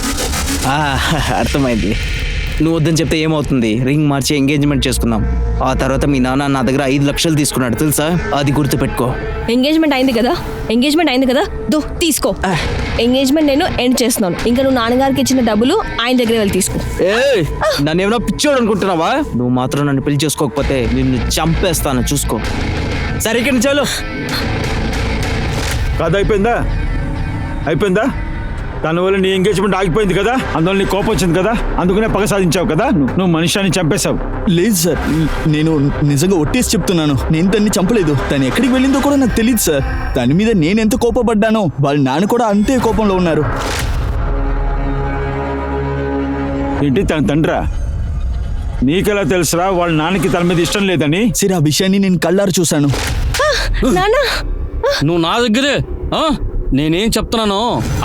అర్థమైంది. నువ్వు వద్దని చెప్తే ఏమవుతుంది? రింగ్ మార్చి ఎంగేజ్మెంట్ చేసుకుందాం. ఆ తర్వాత మీ నాన్న నా దగ్గర 5 లక్షలు తీసుకున్నాడు తెలుసా? అది గుర్తుపెట్టుకో. ఎంగేజ్మెంట్ అయింది కదా, తీసుకో. ఎంగేజ్మెంట్ నేను ఎండ్ చేస్తున్నాను. ఇంకా నువ్వు నాన్నగారికి ఇచ్చిన డబ్బులు ఆయన దగ్గర వెళ్ళి తీసుకో. నన్ను ఏమైనా పిచ్చోడు అనుకుంటున్నావా? నువ్వు మాత్రం నన్ను పెళ్లి చేసుకోకపోతే నిన్ను చంపేస్తాను, చూసుకో. సరే ఇక్కడ చాలు. కథ అయిపోయిందా? తన వల్ల నీ ఎంగేజ్మెంట్ ఆగిపోయింది కదా, అందువల్ల నీ కోపం వచ్చింది కదా, అందుకనే పగ సాధించావు కదా, నువ్వు మనిషిని చంపేశావు. లేదు సార్, నేను నిజంగా ఒట్టేసి చెప్తున్నాను. నేను తన్ని చంపలేదు. తను ఎక్కడికి వెళ్ళిందో కూడా నాకు తెలియదు సార్. దాని మీద నేను ఎంత కోపపడ్డానో వాళ్ళ నాన్న కూడా అంతే కోపంలో ఉన్నారు. ఏంటి తన తండ్రా? నీకెలా తెలుసురా వాళ్ళ నాన్నకి తన మీద ఇష్టం లేదని? సరే, ఆ విషయాన్ని నేను కళ్ళారు చూశాను. నువ్వు నా దగ్గరే నేనేం చెప్తున్నానో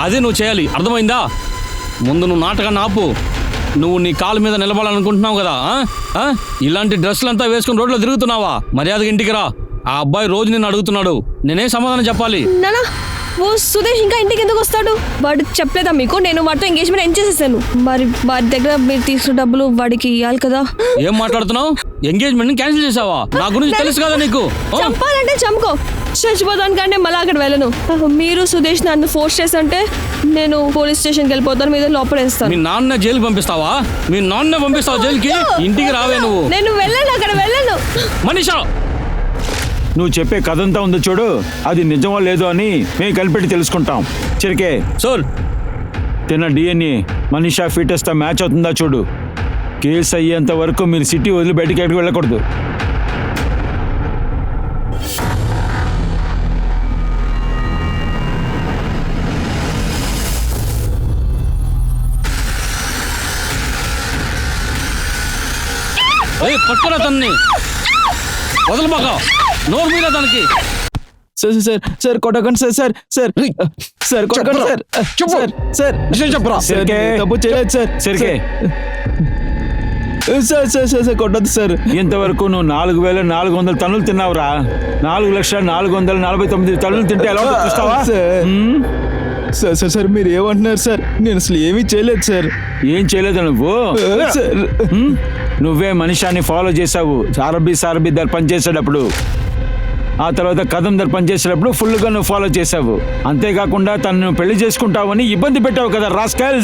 అదే నువ్వు చేయాలి, అర్థమైందా? ముందు నువ్వు నాటకాన్ని ఆపు. నువ్వు నీ కాళ్ళ మీద నిలబడాలనుకుంటున్నావు కదా, ఇలాంటి డ్రెస్సులంతా వేసుకుని రోడ్లో తిరుగుతున్నావా? మర్యాదగా ఇంటికి రా. ఆ అబ్బాయి రోజు నిన్ను అడుగుతున్నాడు, నేనేం సమాధానం చెప్పాలి? నానా, ఓ సుదేష్ ఇంకా ఇంటికి ఎందుకు వస్తాడు? వాడు చెప్పలేదా మీకు? నేను వాడితో ఎంగేజ్మెంట్ ఎండ్ చేసేసాను. మరి వాడి దగ్గర మీరు తీసుకున్న డబ్బులు వాడికి ఇవ్వాలి కదా. ఏం మాట్లాడుతున్నావు? ఎంగేజ్మెంట్ ని క్యాన్సిల్ చేసావా? నా గురించి తెలుసు కదా నీకు. చంపాలంటే చంపుకో, చచ్చిపోతానికంటే మళ్ళీ అక్కడ వెళ్ళను. మీరు సుదేష్ నన్ను ఫోర్స్ చేస్తుంటే నేను పోలీస్ స్టేషన్కి వెళ్ళిపోతాను, మీద లోపడేస్తాను. మీ నాన్న జైలుకి పంపిస్తావా? మీ నాన్న పంపిస్తావా జైలుకి? ఇంటికి రావే నువ్వు. నేను వెళ్ళను, అక్కడ వెళ్ళను. మనీషా, నువ్వు చెప్పే కథ అంతా ఉందో చూడు, అది నిజమో లేదో అని మేము కలిపెట్టి తెలుసుకుంటాం. చిరికే సార్, తిన్న డిఎన్ఏ మనీషా ఫీటస్తో మ్యాచ్ అవుతుందా చూడు. కేసు అయ్యేంత వరకు మీరు సిటీ వదిలి బయటికి ఎక్కడికి వెళ్ళకూడదు. పట్టుకురా తన్ని, వదలబాక, నోరు మీద దానికి. సార్ సార్ సార్ కొట్టకండి సార్ సార్ సార్ సార్ కొట్టకండి సార్ సార్ సార్ నిజం చెప్పరా సార్ నేను తప్పు చేయలేదు సార్ సరికే సార్ సార్ సార్ సార్ కొట్టద్దు సార్. ఇంతవరకు నువ్వు 4,400 టన్నులు తిన్నావురా. 4,449 టన్నులు తింటే ఎలా ఉంటుందో చూస్తావా? సార్ సార్ సార్ సార్ మీరు ఏమంటున్నారు సార్? నేను అసలు ఏమీ చేయలేదు సార్. ఏం చేయలేదు నువ్వు. సార్ నువ్వే మనిషాన్ని ఫాలో చేసావు. సారభి దగ్గర పనిచేసేటప్పుడు, ఆ తర్వాత కదం దగ్గర పనిచేసేటప్పుడు ఫుల్గా నువ్వు ఫాలో చేసావు. అంతేకాకుండా తను పెళ్లి చేసుకుంటావని ఇబ్బంది పెట్టావు కదా రాస్కల్.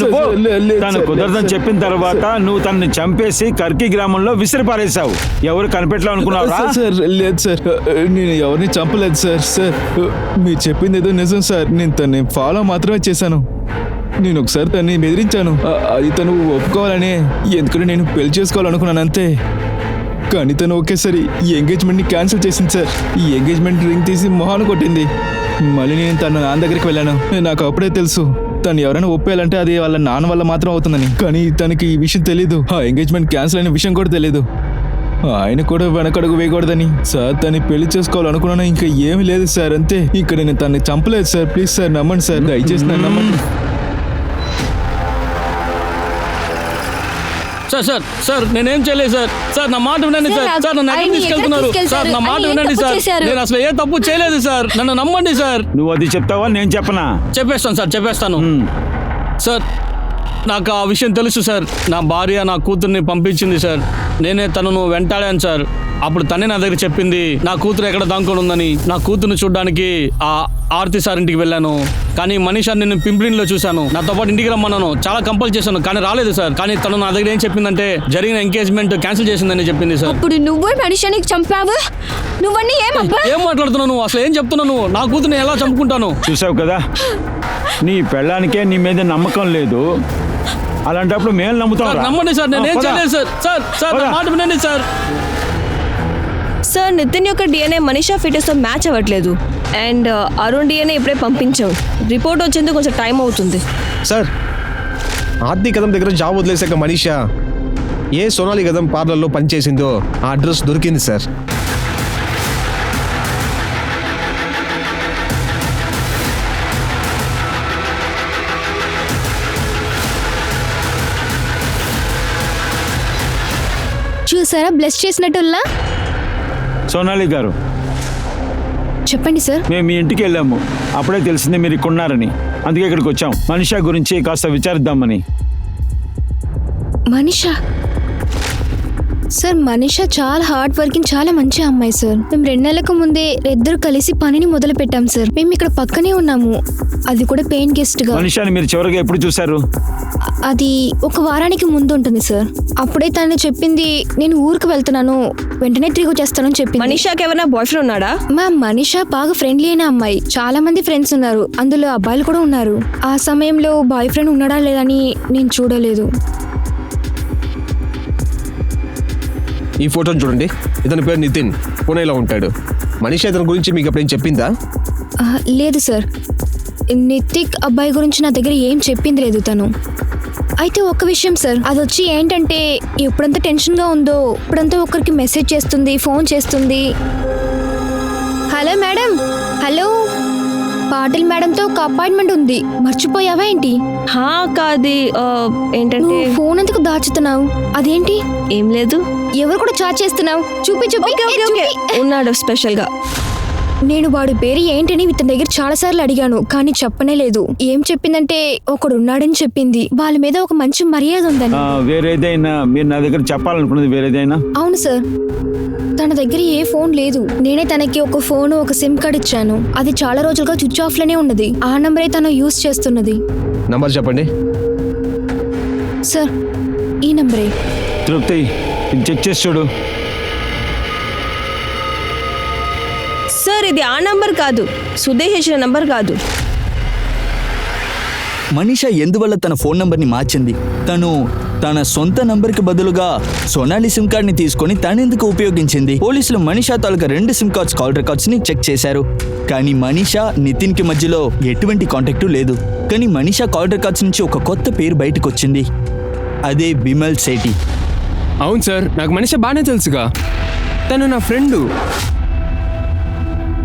తను కుదరదని చెప్పిన తర్వాత నువ్వు తనని చంపేసి కర్కి గ్రామంలో విసిరిపారేసావు. ఎవరు కనిపెట్టలేవు అనుకున్నావా? సార్ లేదు సార్, నేను ఎవరిని చంపలేదు సార్. సార్ మీరు చెప్పింది ఏదో నిజం సార్. నేను తన్ని ఫాలో మాత్రమే చేశాను. నేను ఒకసారి తన్ని బెదిరించాను. అది తను ఒప్పుకోవాలని, ఎందుకంటే నేను పెళ్లి చేసుకోవాలనుకున్నాను అంతే. కానీ తను ఒకేసారి ఈ ఎంగేజ్మెంట్ని క్యాన్సిల్ చేసింది సార్. ఈ ఎంగేజ్మెంట్ రింగ్ తీసి మొహాన్ని కొట్టింది. మళ్ళీ నేను తన నాన్న దగ్గరికి వెళ్ళాను. నాకు అప్పుడే తెలుసు తను ఎవరైనా ఒప్పేయాలంటే అది వాళ్ళ నాన్న వల్ల మాత్రం అవుతుందని. కానీ తనకి ఈ విషయం తెలీదు, ఆ ఎంగేజ్మెంట్ క్యాన్సిల్ అయిన విషయం కూడా తెలీదు. ఆయన కూడా వెనకడుగు వేయకూడదని. సార్ తను పెళ్లి చేసుకోవాలనుకున్నాను, ఇంకా ఏమీ లేదు సార్, అంతే. ఇక్కడ నేను తనని చంపలేదు సార్. ప్లీజ్ సార్ నమ్మండి సార్, దయచేసి నన్ను నమ్మండి. సార్ సార్ సార్ నేనేం చేయలేదు సార్. సార్ నా మాట వినండి సార్. సార్ నన్ను ఎక్కడికి తీసుకెళ్తున్నారు సార్? నా మాట వినండి సార్. నేను అసలు ఏ తప్పు చేయలేదు సార్. నన్ను నమ్మండి సార్. నువ్వు అది చెప్తావా నేను చెప్పనా? చెప్పేస్తాను సార్, చెప్పేస్తాను సార్. నాకు ఆ విషయం తెలుసు సార్. నా భార్య నా కూతుర్ని పంపించింది సార్. నేనే తనను వెంటాడాను సార్. అప్పుడు తనే నా దగ్గర చెప్పింది నా కూతురు ఎక్కడ దాంకొని ఉందని. నా కూతుర్ని చూడడానికి ఆ ఆర్తి సార్ ఇంటికి వెళ్ళాను. కానీ మనీషా నేను పింప్లిన్లో చూశాను. నాతో పాటు ఇంటికి రమ్మన్నాను, చాలా కంపల్ చేశాను, కానీ రాలేదు సార్. కానీ తను నా దగ్గర ఏం చెప్పిందంటే జరిగిన ఎంగేజ్మెంట్ క్యాన్సిల్ చేసిందని చెప్పింది సార్. ఇప్పుడు నువ్వే మనిషిని చంపావు. నువ్వన్నీ ఏం మాట్లాడుతున్నావు నువ్వు? అసలు ఏం చెప్తున్నావు నువ్వు? నా కూతుర్ని ఎలా చంపుకుంటాను? చూసావు కదా, నీ పెళ్ళానికే నీ మీద నమ్మకం లేదు. అలాంటప్పుడు మేము నమ్ముతాం. నమ్మండి సార్, నేనేం చేయలేదు సార్. సార్ సార్ నా మాట వినండి సార్. సార్ నితిన్ యొక్క డిఎన్ఏ మనీషా ఫిటెస్తో మ్యాచ్ అవ్వట్లేదు. అండ్ అరుణ్ డిఎన్ఏ ఇప్పుడే పంపించాం. రిపోర్ట్ వచ్చేందుకు కొంచెం టైం అవుతుంది. సార్ ఆర్తి కదం దగ్గర జాబ్ వదిలేసాక మనీషా ఏ సోనాలి కదం పార్లర్లో పనిచేసిందో ఆ అడ్రస్ దొరికింది సార్. చూసారా బ్లెస్ చేసినట్టుల్లా? సోనాలి గారు, చెప్పండి సార్. మేము మీ ఇంటికి వెళ్ళాము. అప్పుడే తెలిసింది మీరు ఇక్కడ ఉన్నారని. అందుకే ఇక్కడికి వచ్చాం. మనీషా గురించి కాస్త విచారిద్దామని. మనీషా సార్, మనీషా చాలా హార్డ్ వర్కింగ్, చాలా మంచి అమ్మాయి సార్. మేము 2 నెలలకు ముందే ఇద్దరు కలిసి పనిని మొదలు పెట్టాం సార్. మేము ఇక్కడ పక్కనే ఉన్నాము, అది కూడా పెయిన్ గెస్ట్ గా. మనీషాని మీరు చివరిగా ఎప్పుడు చూశారు? అది 1 వారానికి ముందు ఉంటుంది సార్. అప్పుడే తను చెప్పింది నేను ఊరికి వెళ్తున్నాను, వెంటనే తిరిగి వచ్చేస్తానని చెప్పింది. మనీషాకి ఎవరైనా బాయ్ ఫ్రెండ్ ఉన్నాడా? మనీషా బాగా ఫ్రెండ్లీ అయిన అమ్మాయి. చాలా మంది ఫ్రెండ్స్ ఉన్నారు, అందులో అబ్బాయిలు కూడా ఉన్నారు. ఆ సమయంలో బాయ్ ఫ్రెండ్ ఉన్నాడా లేదని నేను చూడలేదు. ఈ ఫోటోని చూడండి. ఇతని పేరు నితిన్, పూణేలో ఉంటాడు. మనీషా ఇతని గురించి మీకు ఎప్పుడేం చెప్పిందా? లేదు సార్, నితిక్ అబ్బాయి గురించి నా దగ్గర ఏం చెప్పింది లేదు తను. అయితే ఒక విషయం సార్, అది వచ్చి ఏంటంటే ఎప్పుడంతా టెన్షన్గా ఉందో ఇప్పుడంతా ఒకరికి మెసేజ్ చేస్తుంది, ఫోన్ చేస్తుంది. హలో మేడం, హలో, పాటిల్ మేడంతో ఒక అపాయింట్మెంట్ ఉంది, మర్చిపోయావా ఏంటి? కాదు, ఏంటంటే ఫోన్ ఎందుకు దాచుతున్నావు? అదేంటి? ఏం లేదు. ఎవరు కూడా చాట్ చేస్తున్నావు? చూపి ఉన్నాడు స్పెషల్ గా. నేను వాడి పేరు ఏంటని ఇతని దగ్గర చాలా సార్లు అడిగాను, కానీ చెప్పనే లేదు. ఏం చెప్పిందంటే ఒకడు ఉన్నాడని చెప్పింది. వాళ్ళ మీద ఒక మంచి మర్యాద ఉందని. వేరేదైనా మీరు నా దగ్గర చెప్పాలనుకున్నది వేరేదైనా? అవును సార్, తన దగ్గర ఏ ఫోన్ లేదు. నేనే తనకి ఒక ఫోన్, ఒక సిమ్ కార్డ్ ఇచ్చాను. అది చాలా రోజులుగా స్విచ్ ఆఫ్ లోనే ఉన్నది. ఆ నంబరే తను యూజ్ చేస్తున్నది. నంబర్ చెప్పండి సార్. ఈ నంబరే. తృప్తి, ఇది చెక్ చేసి చూడు. సార్ ఇది ఆ నంబర్ కాదు, సుదేష్ ఇచ్చిన నంబర్ కాదు. మనీషా ఎందువల్ల తన ఫోన్ నంబర్ని మార్చింది? తను తన సొంత నంబర్కి బదులుగా సోనాలి సిమ్ కార్డ్ని తీసుకొని తనెందుకు ఉపయోగించింది? పోలీసులు మనీషా తాలూకా 2 సిమ్ కార్డ్స్ కాల్ రికార్డ్స్ని చెక్ చేశారు. కానీ మనీషా నితిన్కి మధ్యలో ఎటువంటి కాంటాక్టు లేదు. కానీ మనీషా కాల్ రికార్డ్స్ నుంచి ఒక కొత్త పేరు బయటకు వచ్చింది. అదే బిమల్ సేఠి. అవును సార్, నాకు మనీషా బాగానే తెలుసుగా. తను నా ఫ్రెండు.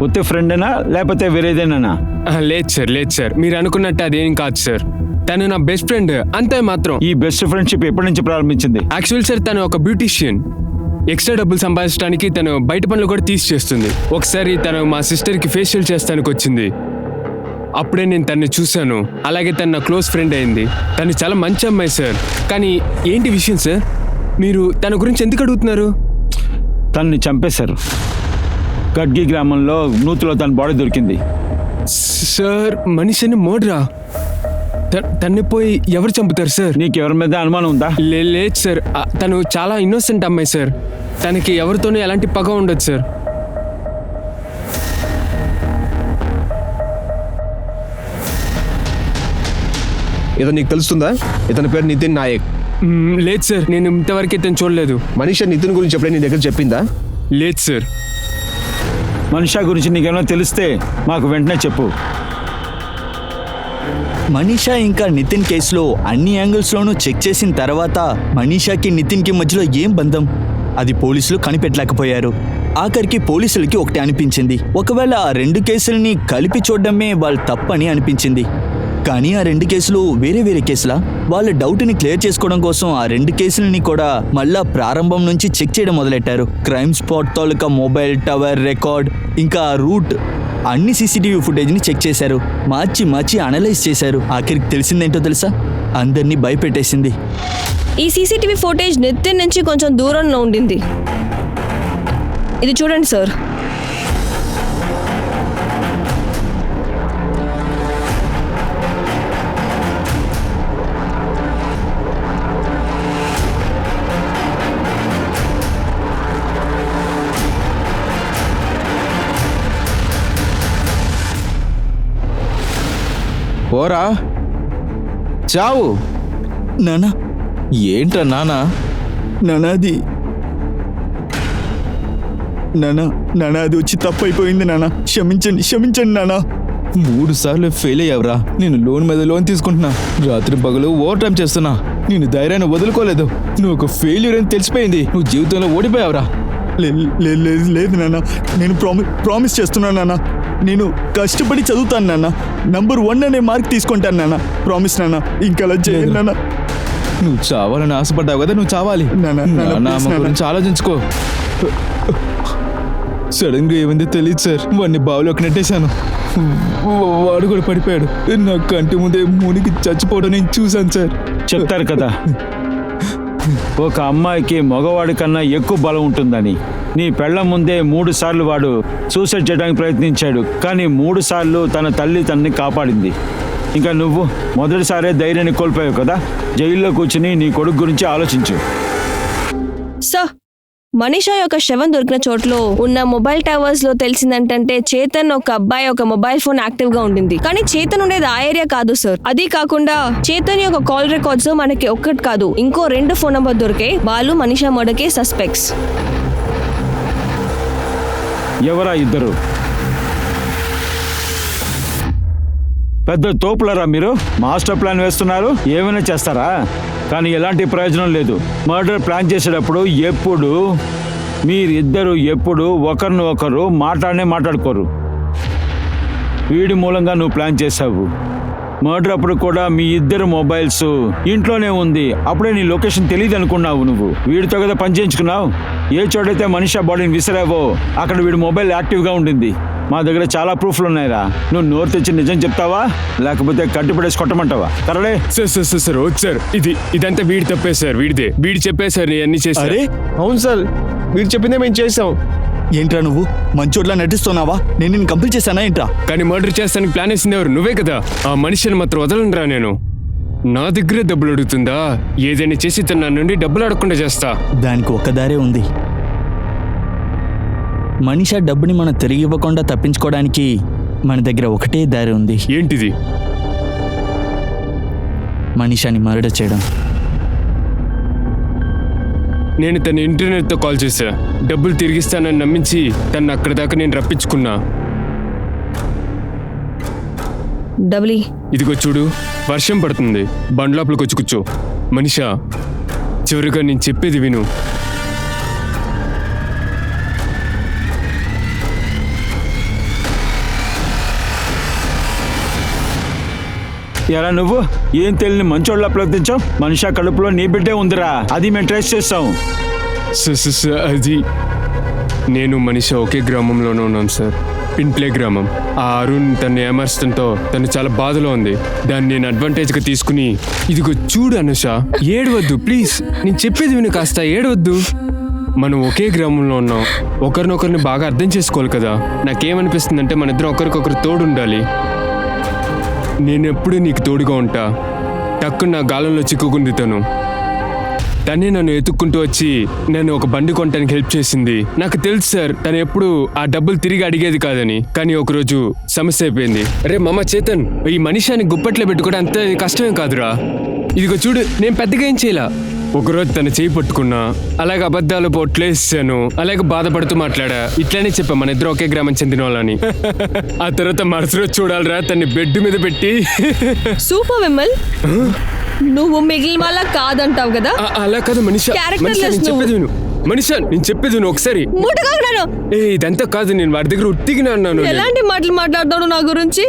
ఉత్తే ఫ్రెండేనా లేకపోతే వేరేదేనా? లేదు సార్ మీరు అనుకున్నట్టు అదేం కాదు సార్. తను నా బెస్ట్ ఫ్రెండ్ అంతే మాత్రం. ఈ బెస్ట్ ఫ్రెండ్షిప్ ఎప్పటి నుంచి ప్రారంభించింది? యాక్చువల్ సార్ తను ఒక బ్యూటీషియన్. ఎక్స్ట్రా డబ్బులు సంపాదించడానికి తను బయట పనులు కూడా తీసి చేస్తుంది. ఒకసారి తను మా సిస్టర్కి ఫేషియల్ చేస్తానికి వచ్చింది. అప్పుడే నేను తన్ని చూశాను. అలాగే తను నా క్లోజ్ ఫ్రెండ్ అయింది. తను చాలా మంచి అమ్మాయి సార్. కానీ ఏంటి విషయం సార్, మీరు తన గురించి ఎందుకు అడుగుతున్నారు? తనని చంపేశారు. గడ్గి గ్రామంలో నూతులో తన బాడీ దొరికింది. సార్ మనిషిని మోడరా? తన్ని పోయి ఎవరు చంపుతారు సార్? నీకు ఎవరి మీద అనుమానం ఉందా? లేదు సార్, తను చాలా ఇన్నోసెంట్ అమ్మాయి సార్. తనకి ఎవరితోనూ ఎలాంటి పగ ఉండదు సార్. ఇతను నీకు తెలుస్తుందా? ఇతని పేరు నితిన్ నాయక్. లేదు సార్, నేను ఇంతవరకు ఇతను చూడలేదు. మనీషా నితిన్ గురించి ఎప్పుడైనా నీ దగ్గర చెప్పిందా? లేదు సార్. మనీషా గురించి నీకేమైనా తెలిస్తే మాకు వెంటనే చెప్పు. మనీషా ఇంకా నితిన్ కేసులో అన్ని యాంగిల్స్లోనూ చెక్ చేసిన తర్వాత మనీషాకి నితిన్కి మధ్యలో ఏం బంధం అది పోలీసులు కనిపెట్టలేకపోయారు. ఆఖరికి పోలీసులకి ఒకటి అనిపించింది, ఒకవేళ ఆ రెండు కేసుల్ని కలిపి చూడడమే వాళ్ళ తప్పని అనిపించింది. కానీ ఆ రెండు కేసులు వేరే వేరే కేసులా? వాళ్ళ డౌట్ని క్లియర్ చేసుకోవడం కోసం ఆ రెండు కేసులని కూడా మళ్ళా ప్రారంభం నుంచి చెక్ చేయడం మొదలెట్టారు. క్రైమ్ స్పాట్ తాలూకా మొబైల్ టవర్ రికార్డ్ ఇంకా రూట్ అన్ని సీసీటీవీ ఫుటేజ్ని చెక్ చేశారు. మార్చి అనలైజ్ చేశారు. ఆఖరికి తెలిసిందేంటో తెలుసా? అందరినీ భయపెట్టేసింది. ఈ సీసీటీవీ ఫుటేజ్ నితిన్ నుంచి కొంచెం దూరంలో ఉండింది. ఇది చూడండి సార్. పోరా చావు. నానా ఏంట్రా నానా? నానాది అది వచ్చి తప్పైపోయింది నానా. క్షమించండి నానా. 3 సార్లు ఫెయిల్ అయ్యావురా. నేను లోన్ మీద లోన్ తీసుకుంటున్నా, రాత్రి పగలు ఓవర్ టైం చేస్తున్నా. నేను ధైర్యాన్ని వదులుకోలేదు. నువ్వు ఒక ఫెయిల్యూర్ అని తెలిసిపోయింది. నువ్వు జీవితంలో ఓడిపోయావురా. లేదు నాన్న, నేను ప్రామిస్ చేస్తున్నాను నాన్న. నేను కష్టపడి చదువుతాను నాన్న. నంబర్ 1 అనే మార్క్ తీసుకుంటాను నాన్న. ప్రామిస్ నాన్న, ఇంకలా చేయను నాన్న. నువ్వు చావాలని ఆశపడ్డావు కదా, నువ్వు చావాలి. నాన్న గురించి ఆలోచించుకో. సడన్ గా ఏమైందో తెలియదు సార్. వాడిని బావిలోకి నెట్టేశాను. వాడు కూడా పడిపోయాడు. నా కంటి ముందే మునికి చచ్చిపోవడం నేను చూశాను సార్. చెప్తారు కదా, ఒక అమ్మాయికి మగవాడి కన్నా ఎక్కువ బలం ఉంటుందని. నీ పెళ్ళ ముందే 3 సార్లు వాడు సూసైడ్ చేయడానికి ప్రయత్నించాడు. కానీ 3 సార్లు తన తల్లి తనని కాపాడింది. ఇంకా నువ్వు మొదటిసారే ధైర్యాన్ని కోల్పోయావు కదా. జైల్లో కూర్చుని నీ కొడుకు గురించి ఆలోచించు. సార్, మనీషా యొక్క శవం దొరికిన చోట్లో ఉన్న మొబైల్ టవర్స్ లో తెలిసిందంటే చేతన్ ఒక అబ్బాయి ఒక మొబైల్ ఫోన్ యాక్టివ్ గా ఉండింది. కానీ చేతన్ ఉండేది ఆ ఏరియా కాదు సార్. అది కాకుండా చేతన్ యొక్క కాల్ రికార్డ్స్ మనకి ఒక్కటి కాదు, ఇంకో 2 ఫోన్ నంబర్ దొరికే. వాళ్ళు మనీషా మర్డర్కే సస్పెక్ట్స్. ఎవరా ఇద్దరు? పెద్ద తోపులరా మీరు? మాస్టర్ ప్లాన్ వేస్తున్నారు, ఏమైనా చేస్తారా? కానీ ఎలాంటి ప్రయోజనం లేదు. మర్డర్ ప్లాన్ చేసేటప్పుడు ఎప్పుడు మీరిద్దరు ఒకరిని ఒకరు మాట్లాడుకోరు. వీడి మూలంగా నువ్వు ప్లాన్ చేసావు. మర్డర్ అప్పుడు కూడా మీ ఇద్దరు మొబైల్స్ ఇంట్లోనే ఉంది. అప్పుడే నీ లొకేషన్ తెలియదు అనుకున్నావు. నువ్వు వీడితో కదా పని చేయించుకున్నావు. ఏ చోటైతే మనీషా బాడీని విసిరావో అక్కడ వీడి మొబైల్ యాక్టివ్గా ఉండింది. మా దగ్గర చాలా ప్రూఫ్లు ఉన్నాయిరా. నువ్వు నోరు తెచ్చి నిజం చెప్తావా లేకపోతే కట్టిపడేసి కొట్టమంటావా? కరడే సార్ సార్ ఇదంతా వీడి తప్పే సార్. వీడి చెప్పేశారు అన్ని చేశారు. అవును సార్, వీడు చెప్పిందే మేము చేసాం. ఏంట్రా నువ్వు మంచోట్లా నటిస్తున్నావా? నేను నిన్ను కంప్లీట్ చేశానా ఏంట్రా? కానీ మర్డర్ చేస్తానికి ప్లాన్ వేసింది ఎవరు? నువ్వే కదా. ఆ మనిషిని మాత్రం వదలండిరా. నేను నా దగ్గరే డబ్బులు అడుగుతుందా? ఏదైనా చేసి తన నా నుండి డబ్బులు అడగకుండా చేస్తా. దానికి ఒక దారే ఉంది. మనీషా డబ్బుని మనం తిరిగి ఇవ్వకుండా తప్పించుకోవడానికి మన దగ్గర ఒకటే దారి ఉంది. ఏంటిది? మనీషాని మర్డర్ చేయడం. నేను తన ఇంటర్నెట్తో కాల్ చేశా. డబ్బులు తిరిగిస్తానని నమ్మించి తను అక్కడి దాకా నేను రప్పించుకున్నా. డబ్లీ, ఇదిగో చూడు, వర్షం పడుతుంది. బండ్లాపులకు వచ్చి కూర్చో. మనీషా, చివరిగా నేను చెప్పేది విను. ఎలా నువ్వు ఏం తెలియని మంచోళ్ళ ప్రవర్తించావు? మనిషి కడుపులో నీ బిడ్డే ఉందిరా, అది మేము ట్రేస్ చేస్తాం. అది నేను మనిషి ఒకే గ్రామంలోనే ఉన్నాను సార్, పింప్లే గ్రామం. ఆ అరుణ్ తను ఏమర్చడంతో తను చాలా బాధలో ఉంది. దాన్ని నేను అడ్వాంటేజ్గా తీసుకుని ఇదిగో చూడు అనుష, ఏడవద్దు ప్లీజ్, నేను చెప్పేది విను, కాస్త ఏడవద్దు. మనం ఒకే గ్రామంలో ఉన్నాం, ఒకరినొకరిని బాగా అర్థం చేసుకోవాలి కదా. నాకేమనిపిస్తుందంటే మన ఇద్దరం ఒకరికొకరు తోడు ఉండాలి. నేను ఎప్పుడూ నీకు తోడుగా ఉంటా. టక్కున నా గాలంలో చిక్కుకుంది తనే నన్ను ఎత్తుక్కుంటూ వచ్చి నన్ను ఒక బండి కొనడానికి హెల్ప్ చేసింది. నాకు తెలుసు సార్ తను ఎప్పుడు ఆ డబ్బులు తిరిగి అడిగేది కాదని, కానీ ఒకరోజు సమస్య అయిపోయింది. అరే మామ చేతన్, ఈ మనిషిని గుప్పట్లో పెట్టుకోవడం అంత కష్టమేం కాదురా. ఇదిగో చూడు, నేను పెద్దగా ఏం చేయలా. ఒకరోజు తన చేయి పట్టుకున్నా, అలాగే అబద్ధాలు పొట్లేసాను, అలాగే బాధపడుతూ మాట్లాడా. ఇట్లానే చెప్పా మన ఇద్దరు ఒకే గ్రామం చెందిన వాళ్ళని. ఆ తర్వాత మరుసటి చూడాలరా తన్ని బెడ్ మీద పెట్టి. సూపర్ విమల్, నువ్వు మిగిలిన వాళ్ళ కాదంటావు కదా. అలా కాదు మనిషా, Characterless నేను చెప్పేది విను. మనిషా నేను చెప్పేది విను ఒకసారి. ఇదంతా కాదు, నేను వాడి దగ్గర ఉట్టిగినా అన్నాను. ఎలాంటి మాటలు మాట్లాడతావు నా గురించి?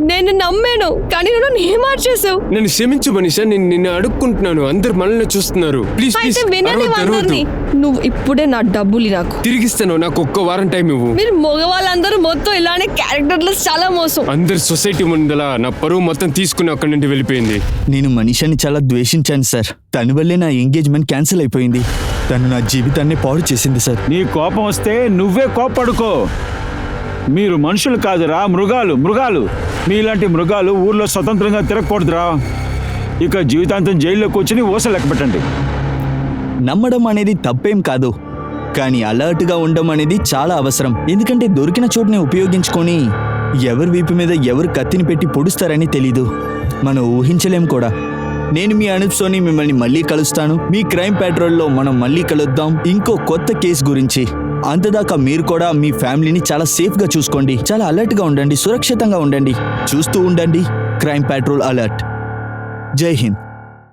నేను నమ్మాను, కానీ నువ్వు నీ మార్చేసావు. నేను క్షమించు మనిషా, నేను నిన్ను అడుక్కుంటున్నాను. అందరు మనల్ని చూస్తున్నారు. ప్లీజ్ అయితే వినండి అందరినీ. నువ్వు ఇప్పుడే నా డబ్బులు నాకు తిరిగిస్తాను. నాకు ఒక్క వారం టైం ఇవ్వు. మీరు మగవాళ్ళందరూ మొత్తం ఇలానే క్యారెక్టర్లెస్, చాలా మోసం. అందరు సొసైటీ ముందల నా పరువు మొత్తం తీసుకుని అక్కడి నుండి వెళ్ళిపోయింది. నేను మనిషిని చాలా ద్వేషించాను సార్. తన వల్లే నా ఎంగేజ్మెంట్ క్యాన్సిల్ అయిపోయింది. తను నా జీవితాన్ని పాడు చేసింది సార్. నీ కోపం వస్తే నువ్వే కోపడుకో. మీరు మనుషులు కాదురా, మృగాలు. మీలాంటి మృగాలు ఊర్లో స్వతంత్రంగా తిరగకూడదురా. ఇక జీవితాంతం జైల్లో కూర్చుని ఊస లెక్క పెట్టండి. నమ్మడం అనేది తప్పేం కాదు, కానీ అలర్ట్గా ఉండడం అనేది చాలా అవసరం. ఎందుకంటే దొరికిన చోటుని ఉపయోగించుకొని ఎవరి వీపు మీద ఎవరు కత్తిని పెట్టి పొడుస్తారని తెలీదు. మనం ఊహించలేం కూడా. నేను మీ అనూప్ సోని మిమ్మల్ని మళ్ళీ కలుస్తాను. మీ క్రైమ్ పెట్రోల్లో మనం మళ్ళీ కలుద్దాం ఇంకో కొత్త కేసు గురించి. అంతదాకా మీరు కూడా మీ ఫ్యామిలీని చాలా సేఫ్గా చూసుకోండి, చాలా అలర్ట్గా ఉండండి, సురక్షితంగా ఉండండి. చూస్తూ ఉండండి క్రైమ్ పెట్రోల్ అలర్ట్. జై హింద్.